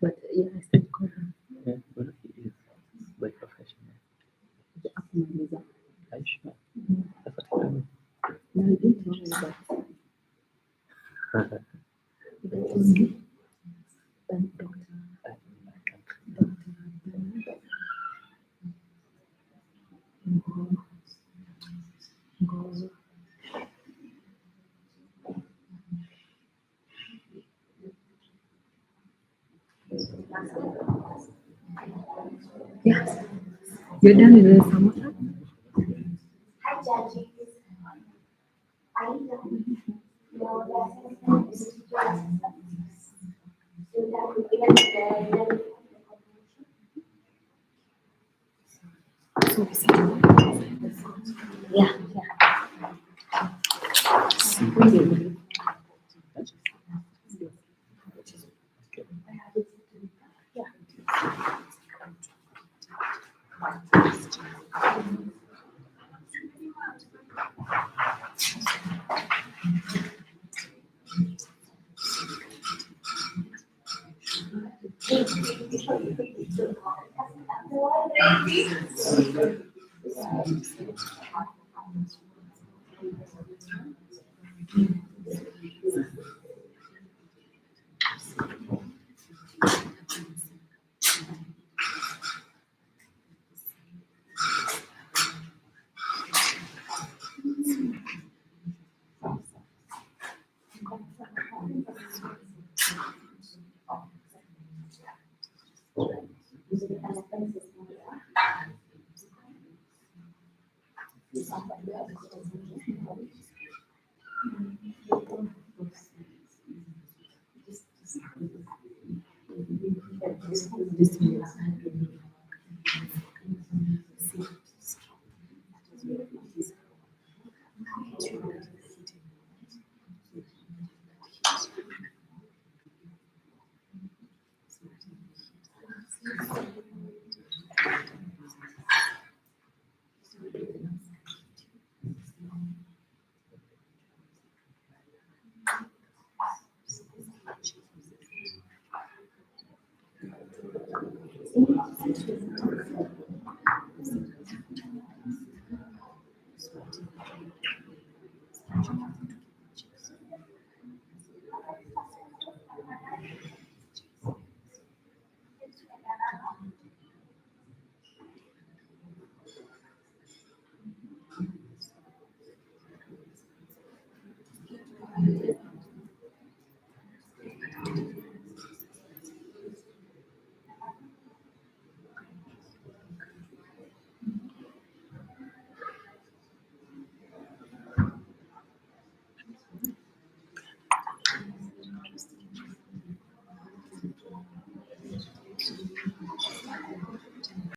But yeah, I still call him. Yeah, but he is by profession. Akumaliza. Are you sure? That's what I told no, he didn't tell me that. He told me, doctor. Go. Yeah. You're done with the samosa? Hi, Judge. I Yeah.